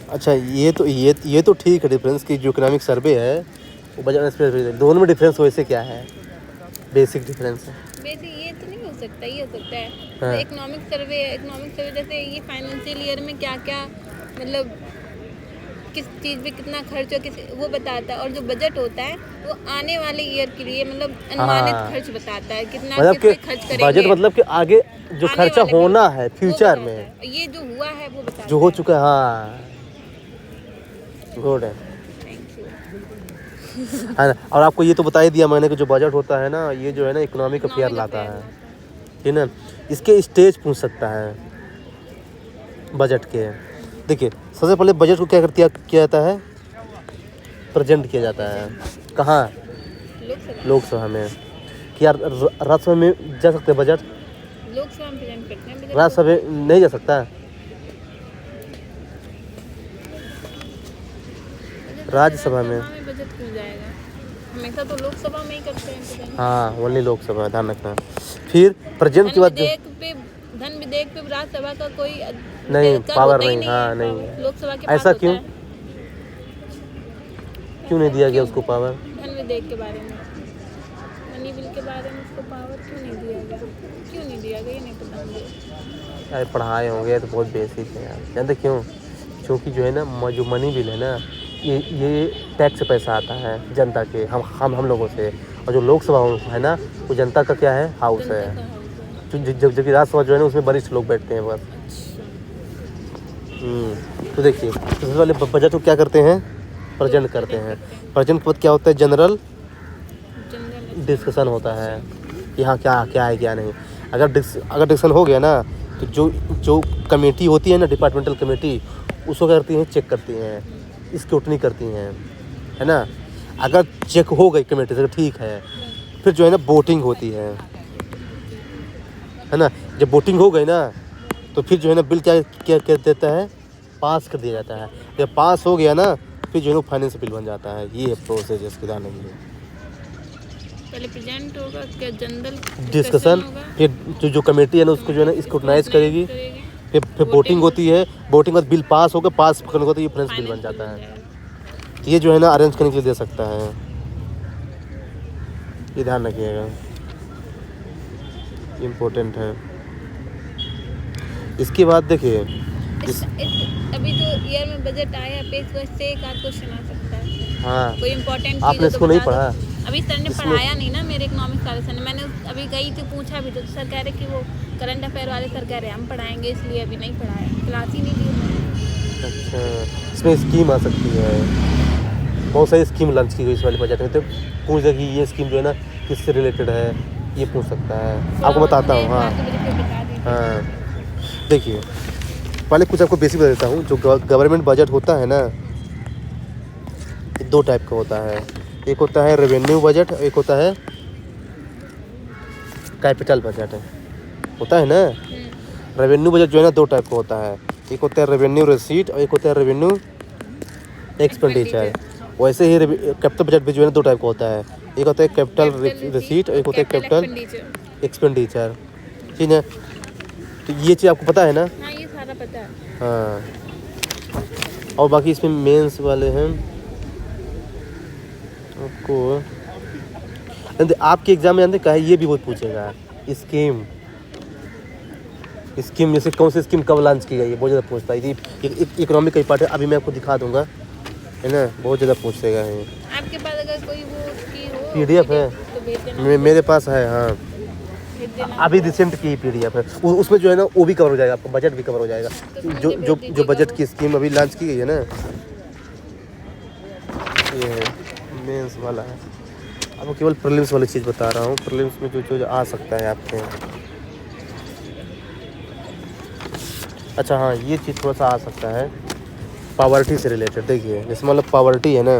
अच्छा, ये तो ठीक है डिफरेंस कि जो इकोनॉमिक सर्वे है वो बजट एक्सपेंस, दोनों में डिफरेंस वैसे क्या है, बेसिक डिफरेंस है। वैसे ये तो नहीं हो सकता, ये हो सकता है हाँ। इकोनॉमिक सर्वे है, इकोनॉमिक सर्वे जैसे ये फाइनेंशियल ईयर में क्या क्या मतलब किस चीज़ पे कितना खर्च हो, किस वो बताता है। और जो बजट होता है वो आने वाले ईयर के लिए मतलब अनुमानित हाँ, खर्च बताता है, कितना मतलब किस कि पे खर्च करेंगे, बजट मतलब कि आगे जो आने खर्चा वाले में होना है वो फ्यूचर बताता में, है। और ये जो हुआ है वो बताता जो हो है। चुका है। हाँ, गुड है। Thank you. है ना। और आपको ये तो बता ही दिया मैंने कि जो बजट होता है ना, ये जो है ना इकोनॉमिक अफेयर इकोनॉमिक लाता अफेयर है, लाता है। ठीक है ना। इसके स्टेज पूछ सकता है बजट के। देखिए, सबसे पहले बजट को क्या किया जाता है, प्रेजेंट किया जाता है। कहाँ? लोकसभा लोकसभा में। क्या राज्यसभा में जा सकते हैं बजट? लोकसभा में प्रेजेंट करते हैं बजट को। राज्यसभा में नहीं जा सकता। राज्यसभा में, बजट क्यों जाएगा, हमेशा तो लोकसभा में ही करते हैं प्रेजेंट। हाँ ओनली लोकसभा, ध्यान रखना। फिर प्रेजेंट के बाद जो धन विधेयक पे राज्यसभा का कोई नहीं का पावर होता ही नहीं, नहीं हाँ है नहीं पावर, है। लोकसभा के पास ऐसा होता क्यों? है। क्यों नहीं दिया गया उसको पावर? धन विधेयक के बारे में, मनी बिल के बारे में उसको पावर क्यों नहीं दिया गया, क्यों नहीं दिया गया, ये नहीं पता मुझे। अरे पढ़ाए होंगे तो बहुत बेसिक है यार, जानते क्यों? क्योंकि जो है ना जो मनी बिल है ना, ये टैक्स से पैसा आता है जनता के, हम लोगों से। और जो लोकसभा है ना, वो जनता का क्या है, हाउस है। जनता का हाउस है। जबकि राज्यसभा जो है ना, उसमें वरिष्ठ लोग बैठते हैं बस। अच्छा। तो देखिए, सबसे पहले बजट को क्या करते हैं, प्रेजेंट करते हैं। प्रेजेंट के बाद क्या होता है, जनरल डिस्कशन होता है कि हाँ क्या क्या है क्या नहीं। अगर डिस्कशन हो गया ना, तो जो कमेटी होती है ना, डिपार्टमेंटल कमेटी, उसको क्या करती हैं, चेक करती हैं, स्क्रूटनी करती हैं, है ना। अगर चेक हो गई कमेटी से ठीक है, फिर जो है ना वोटिंग होती है ना। जब वोटिंग हो गई ना, तो फिर जो है ना बिल क्या क्या कर देता है, पास कर दिया जाता है। जब पास हो गया ना, फिर जो है ना फाइनेंस बिल बन जाता है। ये है प्रोसेस इसके जाने के लिए। पहले प्रेजेंट होगा, क्या जनरल डिस्कशन, होगा, फिर जो कमेटी है ना, उसको जो है ना स्क्रूटनाइज करेगी। फिर वोटिंग होती है। वोटिंग के बाद बिल पास होकर, पास करने के बाद ये फाइनेंस बिल बन जाता है। ये जो है ना अरेंज करने के लिए दे सकता है, ये ध्यान रखिएगा, इम्पोर्टेंट है। इसके बाद देखिए अभी जो ईयर में बजट आया, पेज से एक आध क्वेश्चन आ सकता है। हाँ, कोई इम्पोर्टेंट आपने इसको नहीं पढ़ा? अभी सर ने पढ़ाया नहीं ना मेरे इकोनॉमिक्स वाले सर ने। मैंने अभी गई थी, पूछा भी तो सर कह रहे कि वो करंट अफेयर वाले सर कह रहे हम पढ़ाएंगे, इसलिए अभी नहीं पढ़ाया, क्लास ही नहीं दी उन्होंने। अच्छा, इसमें स्कीम आ सकती है, बहुत सारी स्कीम लॉन्च की गई इस वाले बजट में। तो पूछ दे कि ये स्कीम जो है ना किससे रिलेटेड है, ये पूछ सकता है। आपको बताता हूँ। हाँ हाँ, देखिए पहले कुछ आपको बेसिक बता देता हूँ। जो गवर्नमेंट बजट होता है ना, ये दो टाइप का होता है। एक होता है रेवेन्यू बजट, एक होता है कैपिटल बजट होता है ना। रेवेन्यू बजट जो है ना दो टाइप का होता है, एक होता है रेवेन्यू रिसीट और एक होता है रेवेन्यू एक्सपेंडिचर। वैसे ही कैपिटल बजट भी जो है ना दो टाइप का होता है, एक होता है कैपिटल रिसीट और एक होता है कैपिटल एक्सपेंडिचर, ठीक है। तो ये चीज़ आपको पता है ना? हाँ, ये सारा पता है। हाँ, और बाकी इसमें मेंस वाले हैं आपको। आपके एग्जाम में जानते क्या है, ये भी बहुत पूछेगा, स्कीम जैसे कौन सी स्कीम कब लॉन्च की गई है, बहुत ज़्यादा पूछता है। ये इकोनॉमिक का पार्ट है, अभी मैं आपको दिखा दूंगा, है ना। बहुत ज़्यादा पूछेगा है। आपके पास अगर कोई वो उसकी हो PDF है तो भेज देना। मेरे पास है। हाँ, अभी रिसेंट की PDF है, उसमें जो है ना वो भी कवर हो जाएगा, आपका बजट भी कवर हो जाएगा। जो बजट की स्कीम अभी लॉन्च की गई है ना, ये है मेंस वाला है। आपको केवल प्रीलिम्स वाली चीज़ बता रहा हूँ, प्रीलिम्स में जो आ सकता है आपके। अच्छा हाँ, ये चीज़ थोड़ा सा आ सकता है पॉवर्टी से रिलेटेड। देखिए जैसे मतलब पॉवर्टी है ना,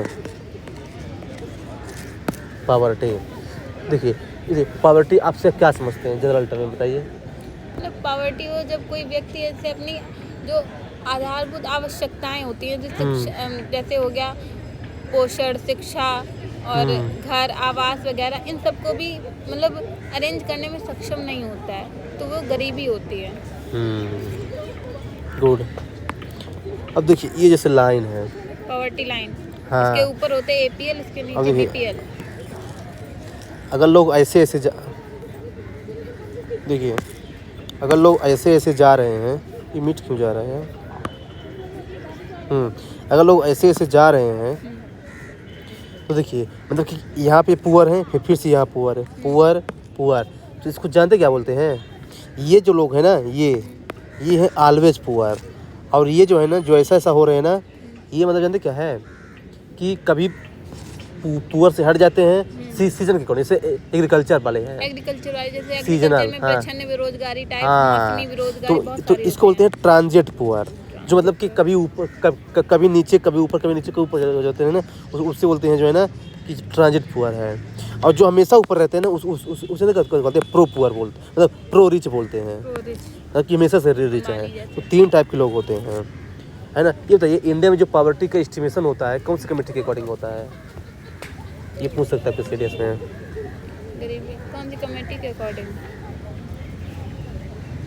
पॉवर्टी, देखिए पॉवर्टी आपसे क्या समझते हैं, जनरल टर्म में बताइए। मतलब पॉवर्टी हो जब कोई व्यक्ति ऐसे अपनी जो आधारभूत आवश्यकताएं होती हैं, जैसे हो गया पोषण, शिक्षा और घर, आवास वगैरह, इन सबको भी मतलब अरेंज करने में सक्षम नहीं होता है, तो वो गरीबी होती है। गुड। अब देखिए ये जैसे लाइन है, पॉवर्टी लाइन, हाँ। इसके ऊपर होते हैं APL, इसके अब नीचे देखिए, BPL। अगर लोग ऐसे ऐसे देखिए, अगर लोग ऐसे ऐसे जा रहे हैं, ये मिट क्यों जा रहा है? अगर लोग ऐसे ऐसे जा रहे हैं तो देखिए, मतलब कि यहाँ पे पुअर है, फिर से यहाँ पुअर है, पुअर पुअर, तो इसको जानते क्या बोलते हैं? ये जो लोग हैं ना, ये है ऑलवेज पुअर, और ये जो है ना, जो ऐसा ऐसा हो रहे हैं ना, ये मतलब जानते क्या है कि कभी पुअर से हट जाते हैं सीजन के अकॉर्डिंग, जैसे एग्रीकल्चर वाले हैं, एग्रीकल्चर वाले, जैसे सीजनल, एग्रीकल्चर में हाँ। प्रच्छन्न बेरोजगारी टाइप, हाँ, मौसमी बेरोजगारी बहुत तो सारी इसको होती बोलते हैं ट्रांजिट पुअर, जो मतलब कि कभी ऊपर कभी नीचे, कभी ऊपर, कभी नीचे, कभी ऊपर हो जाते हैं ना, उससे बोलते हैं जो है ना कि ट्रांजिट पुअर है। और जो हमेशा ऊपर रहते हैं ना, उसे कहते हैं प्रो पुअर बोलते हैं, मतलब प्रो रिच बोलते हैं, है। कि हमेशा से रिच है। तो 3 टाइप के लोग होते हैं, है ना। ये बताइए, इंडिया में जो पॉवर्टी का एस्टिमेशन होता है, कौन सी कमेटी के अकॉर्डिंग होता है? ये पूछ सकता है किस सीरियस में? गरीबी कौन सी कमेटी के अकॉर्डिंग?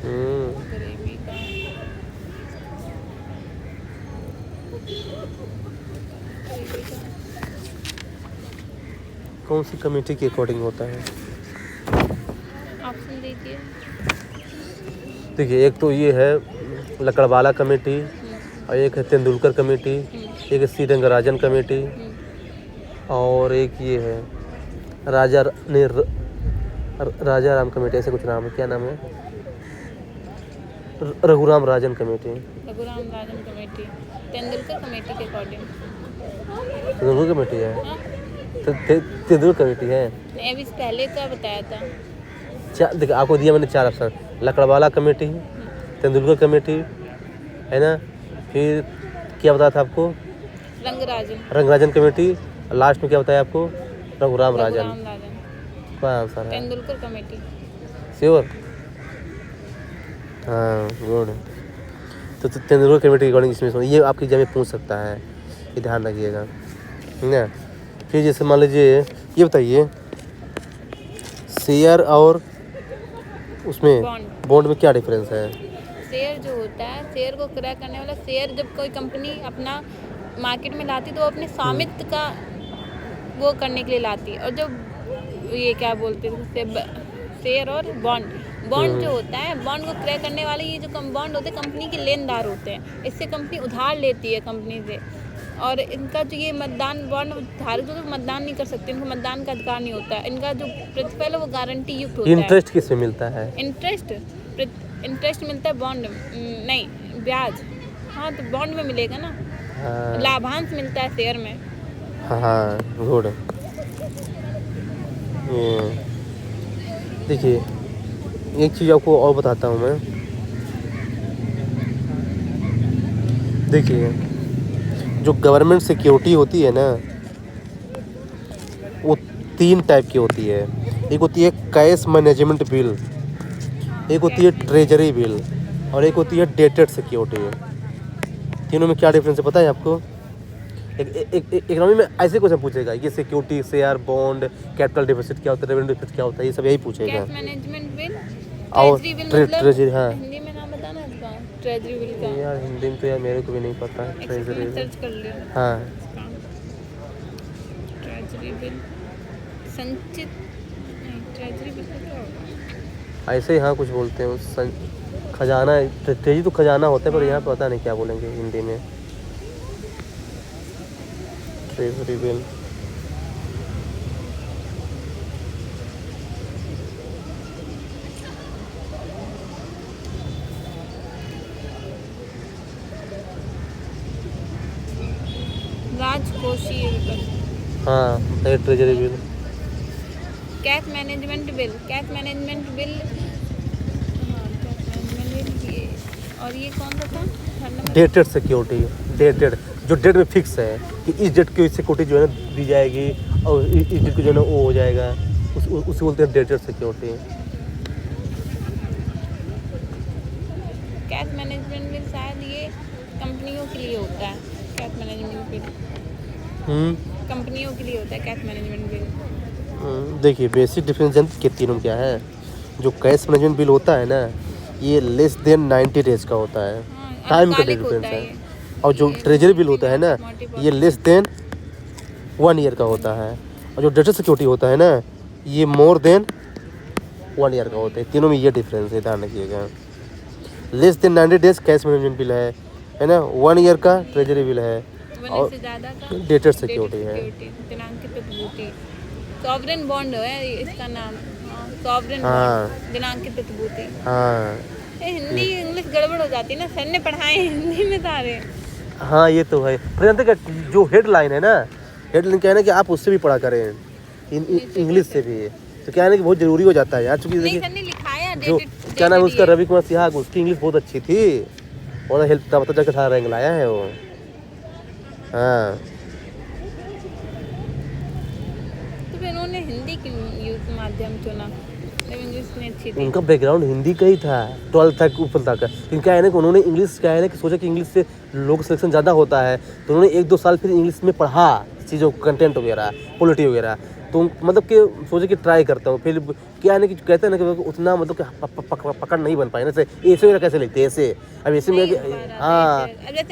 गरीबी का कौन सी कमेटी के अकॉर्डिंग होता है? ऑप्शन दीजिए। देखिए, एक तो ये है लकड़वाला कमेटी, और एक है तेंदुलकर कमेटी, एक है सी रंगराजन कमेटी, और एक ये है राजा राम कमेटी, ऐसे कुछ नाम है, क्या नाम है? Raghuram Rajan committee. Raghuram Rajan committee Tendulkar committee के अकॉर्डिंग। तेंदुलकर कमेटी है, हाँ, तेंदुलकर कमेटी है। नहीं, अभी पहले का बताया था। देखिए, आपको दिया मैंने 4 option, Lakdawala committee, Tendulkar committee, है ना, फिर क्या बताया था आपको? रंगराजन कमेटी, लास्ट में क्या बताया आपको? रघुराम राजन। क्या आंसर है? तेंदुलकर कमेटी। श्योर? हाँ, गुड। तो तेंदुलकर कमेटी के अकॉर्डिंग इसमें ये आपकी एग्जाम में पूछ सकता है, ये ध्यान रखिएगा, है ना। फिर जैसे मान लीजिए, ये बताइए, शेयर और उसमें बॉन्ड में क्या डिफरेंस है? शेयर जो होता है, शेयर को क्रय करने वाला, शेयर जब कोई कंपनी अपना मार्केट में लाती तो वो अपने स्वामित्व का वो करने के लिए लाती है। और जब ये क्या बोलते हैं, शेयर और बॉन्ड जो होता है, बॉन्ड को क्रय करने वाले, ये जो बॉन्ड होते हैं कंपनी के लेनदार होते हैं, इससे कंपनी उधार लेती है कंपनी से। और इनका जो ये मतदान, बॉन्ड धारक जो मतदान नहीं कर सकते, इनको मतदान का अधिकार नहीं होता। इनका जो प्रतिफल है वो गारंटी युक्त होता है। इंटरेस्ट किस में मिलता है? इंटरेस्ट मिलता है बॉन्ड, नहीं ब्याज, हाँ तो बॉन्ड में मिलेगा ना। हाँ। लाभांश मिलता है शेयर में। हाँ, गुड। देखिए, एक चीज़ आपको और बताता हूँ मैं। देखिए, जो गवर्नमेंट सिक्योरिटी होती है ना, वो 3 टाइप की होती है। एक होती है कैश मैनेजमेंट बिल, एक होती है ट्रेजरी बिल, और एक होती है डेटेड सिक्योरिटी। तीनों में क्या डिफरेंस है पता है आपको? इकोनॉमी में ऐसे क्वेश्चन पूछेगा, ये security, share, bond, capital deposit क्या होता है, रेवेन्यू डिपॉजिट क्या होता है, ये सब यही पूछेगा। कैश मैनेजमेंट बिल, और ट्रेजरी बिल, मतलब ट्रेजरी, हाँ। हिंदी में नाम बताना इसका, ट्रेजरी बिल का। यार हिंदी में तो यार मेरे को भी नहीं पता है। ट्रेजरी बिल, सर्च कर लियो। हाँ। ट्रेजरी बिल संचित, नहीं ट्रेजरी बिल क्या होगा? ऐसे ही हाँ कुछ बोलते हैं, खजाना, ट्रेजरी तो खजाना होता है, पर यहाँ पता नहीं क्या बोलेंगे हिंदी में। ट्रेजरी बिल, राजकोषीय विपत्र। हाँ, treasury bill. Cash management bill, cash management bill, हाँ कैश मैनेजमेंट बिल ये, और ये कौन सा था? डेटेड सिक्योरिटी, डेटेड, जो डेट में फिक्स है कि इस डेट की सिक्योरिटी जो है ना दी जाएगी, और इस डेट को जो है ना वो हो जाएगा, उसे बोलते हैं dated security. Cash management bill शायद ये कंपनियों के लिए होता है। कैश मैनेजमेंट बिल कंपनियों के लिए होता है, कैश मैनेजमेंट बिल। देखिए, बेसिक डिफरेंस जानते के तीनों क्या है? जो कैश मैनेजमेंट बिल होता है ना, ये लेस देन 90 डेज का होता है, टाइम का डिफरेंस है। और जो ये ट्रेजरी बिल होता है ना, मोटी ये लेस देन 1 ईयर का होता है। और जो डेट सिक्योरिटी होता है ना, ये मोर देन 1 ईयर का होता है। तीनों में ये डिफरेंस है, ध्यान रखिएगा। Less than 90 days cash management bill है ना, 1 ईयर का ट्रेजरी बिल है, और से ज़्यादा का डेटेड सिक्योरिटी है। दिनांकित प्रतिभूति, सॉवरेन बॉन्ड है इसका नाम। सॉवरेन हाँ। बॉन्ड, दिनांकित प्रतिभूति। हाँ हिंदी इंग्लिश गड़बड़ हो जाती है ना, सर ने पढ़ाए हिंदी में सारे। हाँ, ये तो है। पर जानते क्या, जो हेडलाइन है ना, हेडलाइन क्या है ना कि आप उससे भी पढ़ा करें, इंग्लिश से भी। तो क्या है ना कि बहुत ज़रूरी हो जाता है यार, चूँकि नहीं, देखिए सर ने लिखाया जो क्या नाम है उसका, रवि कुमार सिहाग, उसकी इंग्लिश बहुत अच्छी थी, और हेल्प तब तक जाकर 18 रैंक लाया है वो। हाँ, तो फिर उन्होंने हिंदी की यूज माध्यम चुना, जब इंग्लिश में अच्छी थी। उनका बैकग्राउंड हिंदी का ही था, 12th तक ऊपर तक। लेकिन क्या है ना कि उन्होंने इंग्लिश, क्या है ना कि सोचा कि इंग्लिश से लोग सिलेक्शन ज़्यादा होता है, तो उन्होंने 1-2 साल फिर इंग्लिश में पढ़ा चीज़ों, कंटेंट वगैरह, पॉलिटी वगैरह। तो मतलब कि सोचे कि ट्राई करता हूँ। फिर क्या है ना कि कहते हैं ना कि उतना मतलब कि पकड़ नहीं बन पाए ना, ऐसे वगैरह कैसे लिखते हैं ऐसे। अब ऐसे में हाँ,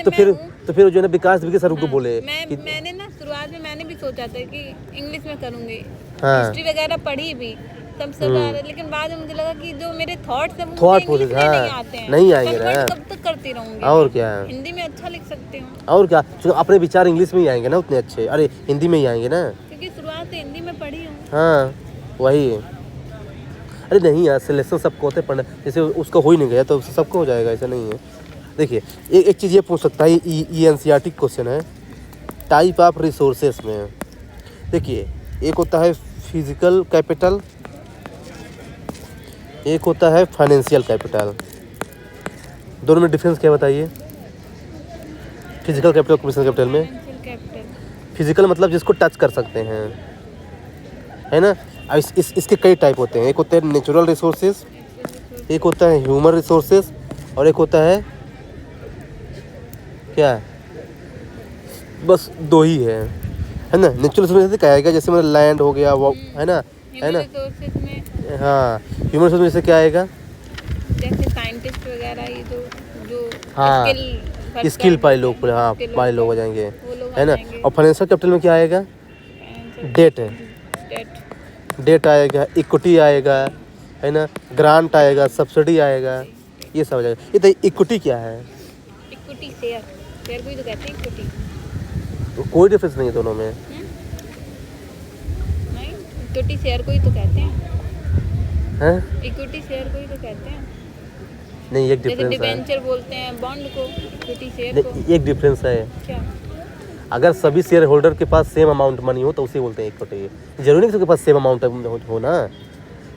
तो फिर जो है ना विकास सर को बोले कि मैंने ना शुरुआत में मैंने भी सोचा था कि इंग्लिश में करूँगी, हाँ। हिस्ट्री वगैरह पढ़ी भी तब सब आ रहा, लेकिन बाद में मुझे लगा कि जो मेरे थॉट्स हैं वो थॉट मुझे इंग्लिश में हाँ, नहीं आते हैं, नहीं आएंगे ना, कब तक करती रहूँगी। और क्या, हिंदी में अच्छा लिख सकती हूँ, और क्या, तो अपने विचार इंग्लिश में ही आएंगे ना उतने अच्छे, अरे हिंदी में ही आएंगे ना, क्योंकि शुरुआत से हिंदी में पढ़ी हूँ। हाँ वही। अरे नहीं यार, सिलेक्शन सबको होते पढ़ना, जैसे उसका हो ही नहीं गया तो सबको हो जाएगा, ऐसा नहीं है। देखिए एक चीज़ ये पूछ सकता है, ये एनसीईआरटी क्वेश्चन है, टाइप ऑफ रिसोर्सेस में। देखिए एक होता है फिजिकल कैपिटल, एक होता है फाइनेंशियल कैपिटल। दोनों में डिफरेंस क्या बताइए? फिजिकल कैपिटल और कमर्शियल कैपिटल में, फाइनेंशियल कैपिटल, फिजिकल मतलब जिसको टच कर सकते हैं, है ना। इसके कई टाइप होते हैं, एक होता है नेचुरल रिसोर्सेज, एक होता है ह्यूमन रिसोर्सेज, और एक होता है क्या, बस 2 ही है ना। नेचुरल रिसोर्सेज क्या आएगा, जैसे मतलब लैंड हो गया वो, है ना, है ना। रिसोर्सेज में हाँ, ह्यूमन रिसोर्स में जैसे क्या आएगा, जैसे साइंटिस्ट वगैरह, ये जो हाँ, स्किल पाई लोग पूरे, हाँ पाई लोग हो जाएंगे, है ना। और फाइनेंशियल कैपिटल में क्या आएगा, डेट है, डेट आएगा, इक्विटी आएगा, है ना, ग्रांट आएगा, सब्सिडी आएगा, ये सब आ जाएगा। ये तो इक्विटी क्या है, इक्विटी शेयर, शेयर को ही तो कहते हैं इक्विटी। तो कोई डिफरेंस नहीं है दोनों में। नहीं, इक्विटी शेयर को ही तो कहते हैं, हैं? इक्विटी शेयर को ही तो कहते हैं। नहीं, एक जैसे डिफरेंस है, डिबेंचर बोलते हैं बॉन्ड को, इक्विटी शेयर को। नहीं, एक डिफरेंस है। क्या? अगर सभी शेयर होल्डर के पास सेम अमाउंट मनी हो तो उसे बोलते हैं इक्विटी। जरूरी नहीं कि सबके पास सेम अमाउंट हो ना,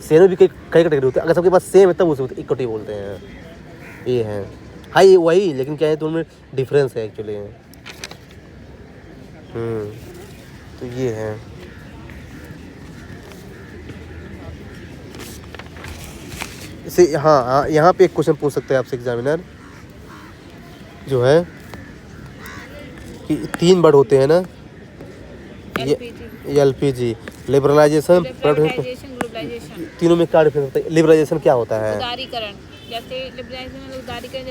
शेयर में भी कई कैटेगरी होते हैं, अगर सबके पास सेम है तब उसे इक्विटी बोलते हैं। ये है, हाँ ये वही, लेकिन क्या है तो उनमें डिफरेंस है एक्चुअली। तो ये है। इसे हाँ, यहाँ पे एक क्वेश्चन पूछ सकते हैं आपसे एग्जामिनर, जो है कि 3 वर्ड होते हैं ना, ये एलपीजी, लिबरलाइजेशन, प्राइवेटाइजेशन, ग्लोबलाइजेशन। तीनों में क्या डिफरेंस होता है? लिबरलाइजेशन क्या होता है? उदारीकरण, जैसे लिबरलाइजेशन में उदारीकरण,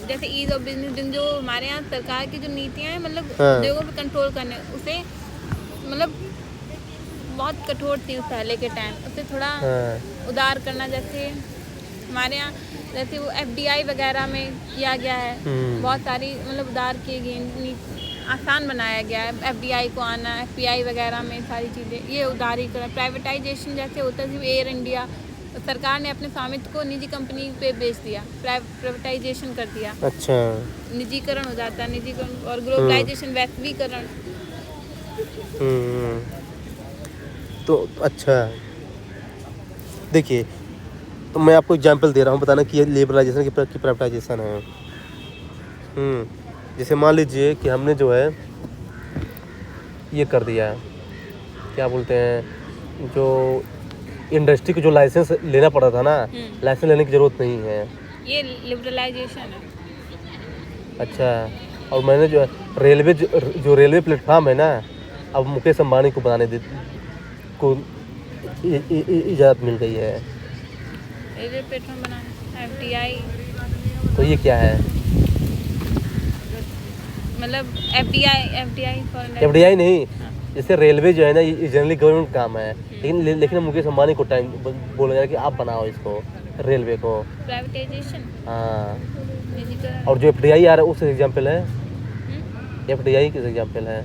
जैसे ईज ऑफ बिजनेस, जो हमारे यहाँ सरकार की जो नीतियाँ हैं, मतलब हाँ। उद्योगों पे कंट्रोल करने, उसे मतलब बहुत कठोर थी उस पहले के टाइम, उसे थोड़ा हाँ। उदार करना, जैसे हमारे यहाँ जैसे वो एफडीआई वगैरह में किया गया है, बहुत सारी मतलब उदार किए गए, आसान बनाया गया है एफडीआई को आना, एफपीआई वगैरह में सारी चीज़ें, ये उदारीकरण। प्राइवेटाइजेशन जैसे होता है, एयर इंडिया, तो सरकार ने अपने स्वामित्व को निजी कंपनी पे बेच दिया, प्राइवेटाइजेशन कर दिया, अच्छा, निजीकरण हो जाता है, निजीकरण। और ग्लोबलाइजेशन, वैश्वीकरण। तो अच्छा, देखिए तो मैं आपको एग्जांपल दे रहा हूँ, बताना कि ये लिबरलाइजेशन की प्राइवेटाइजेशन है। जैसे मान लीजिए कि हमने जो है ये कर दिया, क्या बोलते हैं, जो इंडस्ट्री को जो लाइसेंस लेना पड़ा था ना, लाइसेंस लेने की ज़रूरत नहीं है, ये लिबरलाइजेशन है। अच्छा, और मैंने जो रेलवे जो रेलवे प्लेटफार्म है ना, अब मुकेश अंबानी को बनाने को इजाज़त मिल गई है, रेलवे प्लेटफार्म बनाना, एफडीआई। तो ये क्या है? मतलब एफडीआई फॉरेन FDI नहीं, जैसे रेलवे जो है ना ये जनरली गवर्नमेंट काम है, लेकिन मुकेश अंबानी को टाइम बोला जा रहा है कि आप बनाओ इसको, रेलवे को। प्राइवेटाइजेशन, हाँ, डिजिटल। और जो FDI आ रहा है उस एग्जाम्पल है, FDI किस एग्जाम्पल है?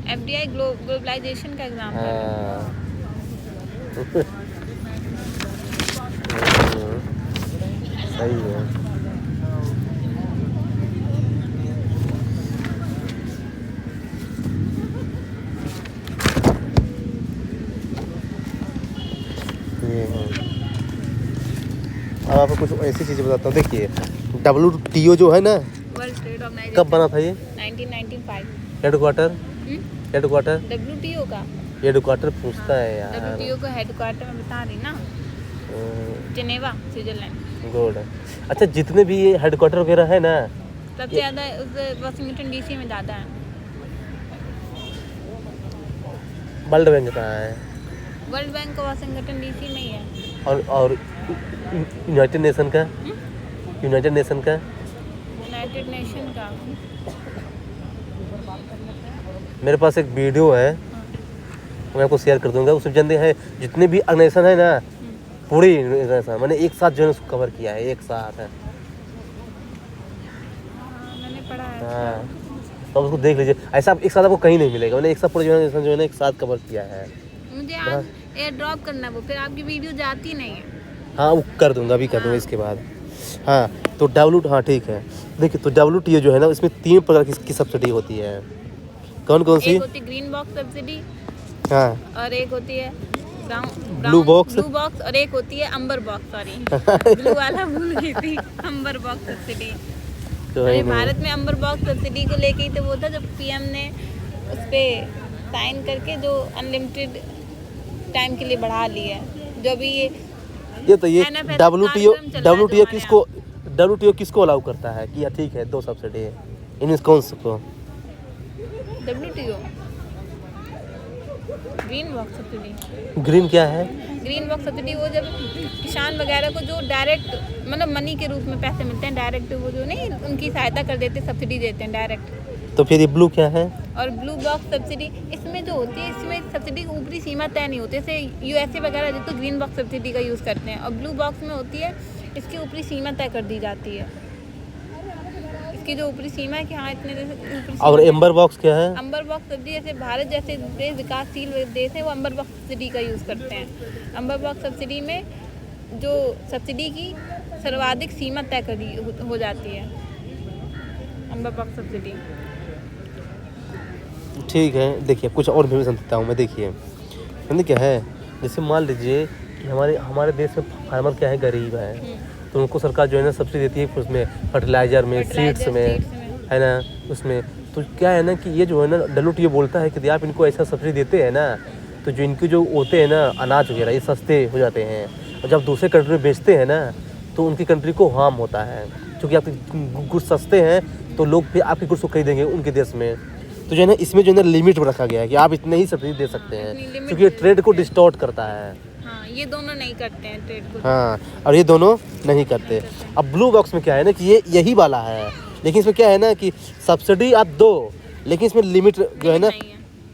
एफडीआई ग्लोबलाइजेशन का एग्जाम है। हाँ सही है। ये है। अब आपको कुछ ऐसी चीज़ें बताता हूँ, देखिए WTO जो है ना, वर्ल्ड ट्रेड ऑर्गेनाइजेशन कब बना था ये? 1995। हेडक्वार्टर WTO का हेडक्वार्टर पूछता है यार। WTO का हेडक्वार्टर में बता रही ना, जेनेवा, स्विट्जरलैंड। गुड। अच्छा, जितने भी ये हेडक्वार्टर वगैरह है ना, सबसे ज़्यादा वाशिंगटन डीसी में ज़्यादा है। वर्ल्ड बैंक कहाँ है? वर्ल्ड बैंक का वाशिंगटन डीसी में ही है। और यूनाइटेड नेशन का? यूनाइटेड नेशन का? यूनाइटेड नेशन का मेरे पास एक वीडियो है, मैं आपको शेयर कर दूंगा। उसमें जानते हैं जितने भी ऑर्गेनाइजेशन है ना, पूरी ऑर्गेनाइजेशन मैंने एक साथ जो है उसको कवर किया है, एक साथ है। मैंने पढ़ा है। हाँ, तो आप उसको देख लीजिए, ऐसा एक साथ आपको कहीं नहीं मिलेगा। मैंने एक साथ पूरी ऑर्गेनाइजेशन जो है ना एक साथ कवर किया है। मुझे आज एयर ड्रॉप करना है, वो फिर आपकी वीडियो जाती नहीं है। हाँ, वो कर दूंगा, अभी कर दूंगा इसके बाद। हाँ, तो हाँ ठीक है। देखिए, तो WTO जो है ना, इसमें 3 प्रकार की सब्सिडी होती है। कौन कौन सी? एक होती है ग्रीन बॉक्स सब्सिडी, हाँ, और एक होती है ब्लू बॉक्स, और एक होती है अंबर बॉक्स। सॉरी ब्लू वाला भूल गई थी। अंबर बॉक्स सब्सिडी। तो अरे भारत में अंबर बॉक्स सब्सिडी को लेके ही तो वो था जब PM ने उस पर साइन करके जो अनलिमिटेड टाइम के लिए बढ़ा ली है। जो भी ये WTO किसको अलाउ करता है कि ठीक है 2 सब्सिडी है, इनमें कौन को? WTO green box subsidy. Green क्या है? ग्रीन बॉक्स सब्सिडी वो जब किसान वगैरह को जो डायरेक्ट मतलब मनी के रूप में पैसे मिलते हैं, डायरेक्ट वो जो नहीं उनकी सहायता कर देते, सब्सिडी देते हैं डायरेक्ट। तो फिर ये ब्लू क्या है? और ब्लू बॉक्स सब्सिडी, इसमें जो होती है, इसमें सब्सिडी की ऊपरी सीमा तय नहीं होती। जैसे USA वगैरह जो तो ग्रीन बॉक्स सब्सिडी का यूज़ करते हैं, और ब्लू बॉक्स में होती है इसकी ऊपरी सीमा तय कर दी जाती है। इसकी जो ऊपरी सीमा है कि हाँ इतने जैसे। और एम्बर बॉक्स क्या है? अंबर बॉक्स सब्सिडी, जैसे भारत जैसे देश विकासशील देश है, वो अंबर बॉक्स सब्सिडी का यूज़ करते हैं। अंबर बॉक्स सब्सिडी में जो सब्सिडी की सर्वाधिक सीमा तय कर दी हो जाती है, अंबर बॉक्स सब्सिडी। ठीक है, देखिए कुछ और भी समझता हूँ मैं। देखिए मैंने क्या है, जैसे मान लीजिए कि हमारे देश में फार्मर क्या है, गरीब है, तो उनको सरकार जो है ना सब्सिडी देती है उसमें, फर्टिलाइज़र में, सीड्स में, है ना, उसमें। तो क्या है ना कि ये जो है ना WTO बोलता है कि आप इनको ऐसा सब्सिडी देते हैं ना, तो जो इनके जो होते हैं ना अनाज वगैरह ये सस्ते हो जाते हैं, और जब दूसरे कंट्री में बेचते हैं ना तो उनकी कंट्री को हार्म होता है, क्योंकि आपके गुड्स सस्ते हैं तो लोग फिर आपके गुड्स को खरीदेंगे उनके देश में। तो जो है ना इसमें जो है ना लिमिट रखा गया है कि आप इतने ही सब्सिडी दे सकते हैं, क्योंकि ये ट्रेड को डिस्टॉर्ट करता है। हाँ, ये दोनों नहीं करते हैं ट्रेड को। हाँ, और ये दोनों नहीं करते। अब ब्लू बॉक्स में क्या है ना कि ये यही वाला है, लेकिन इसमें क्या है ना कि सब्सिडी आप दो, लेकिन इसमें लिमिट जो है ना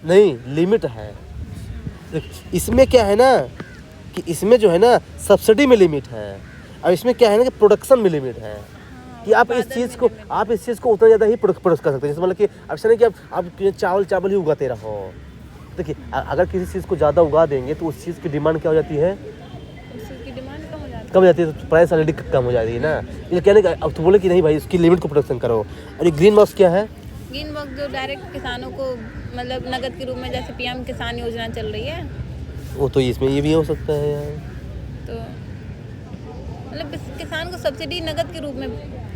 नहीं लिमिट है। इसमें क्या है ना कि इसमें जो है ना सब्सिडी में लिमिट है, और इसमें क्या है ना कि प्रोडक्शन में लिमिट है, कि आप इस चीज़ को उतना ज़्यादा ही प्रोड्यूस कर सकते हैं। जैसे मतलब कि ऐसा नहीं कि आप चावल ही उगाते रहो। देखिए अगर किसी चीज़ को ज़्यादा उगा देंगे तो उस चीज़ की डिमांड क्या हो जाती है, कम हो जाती है, तो प्राइस ऑलरेडी कम हो जाती है ना। ये कहने का अब तो बोले कि नहीं भाई इसकी लिमिट को प्रोडक्शन करो। और ये ग्रीन बॉक्स क्या है? ग्रीन बॉक्स जो डायरेक्ट किसानों को मतलब नगद के रूप में, जैसे PM किसान योजना चल रही है, वो तो इसमें ये भी हो सकता है यार। तो मतलब किसान को सब्सिडी नगद के रूप में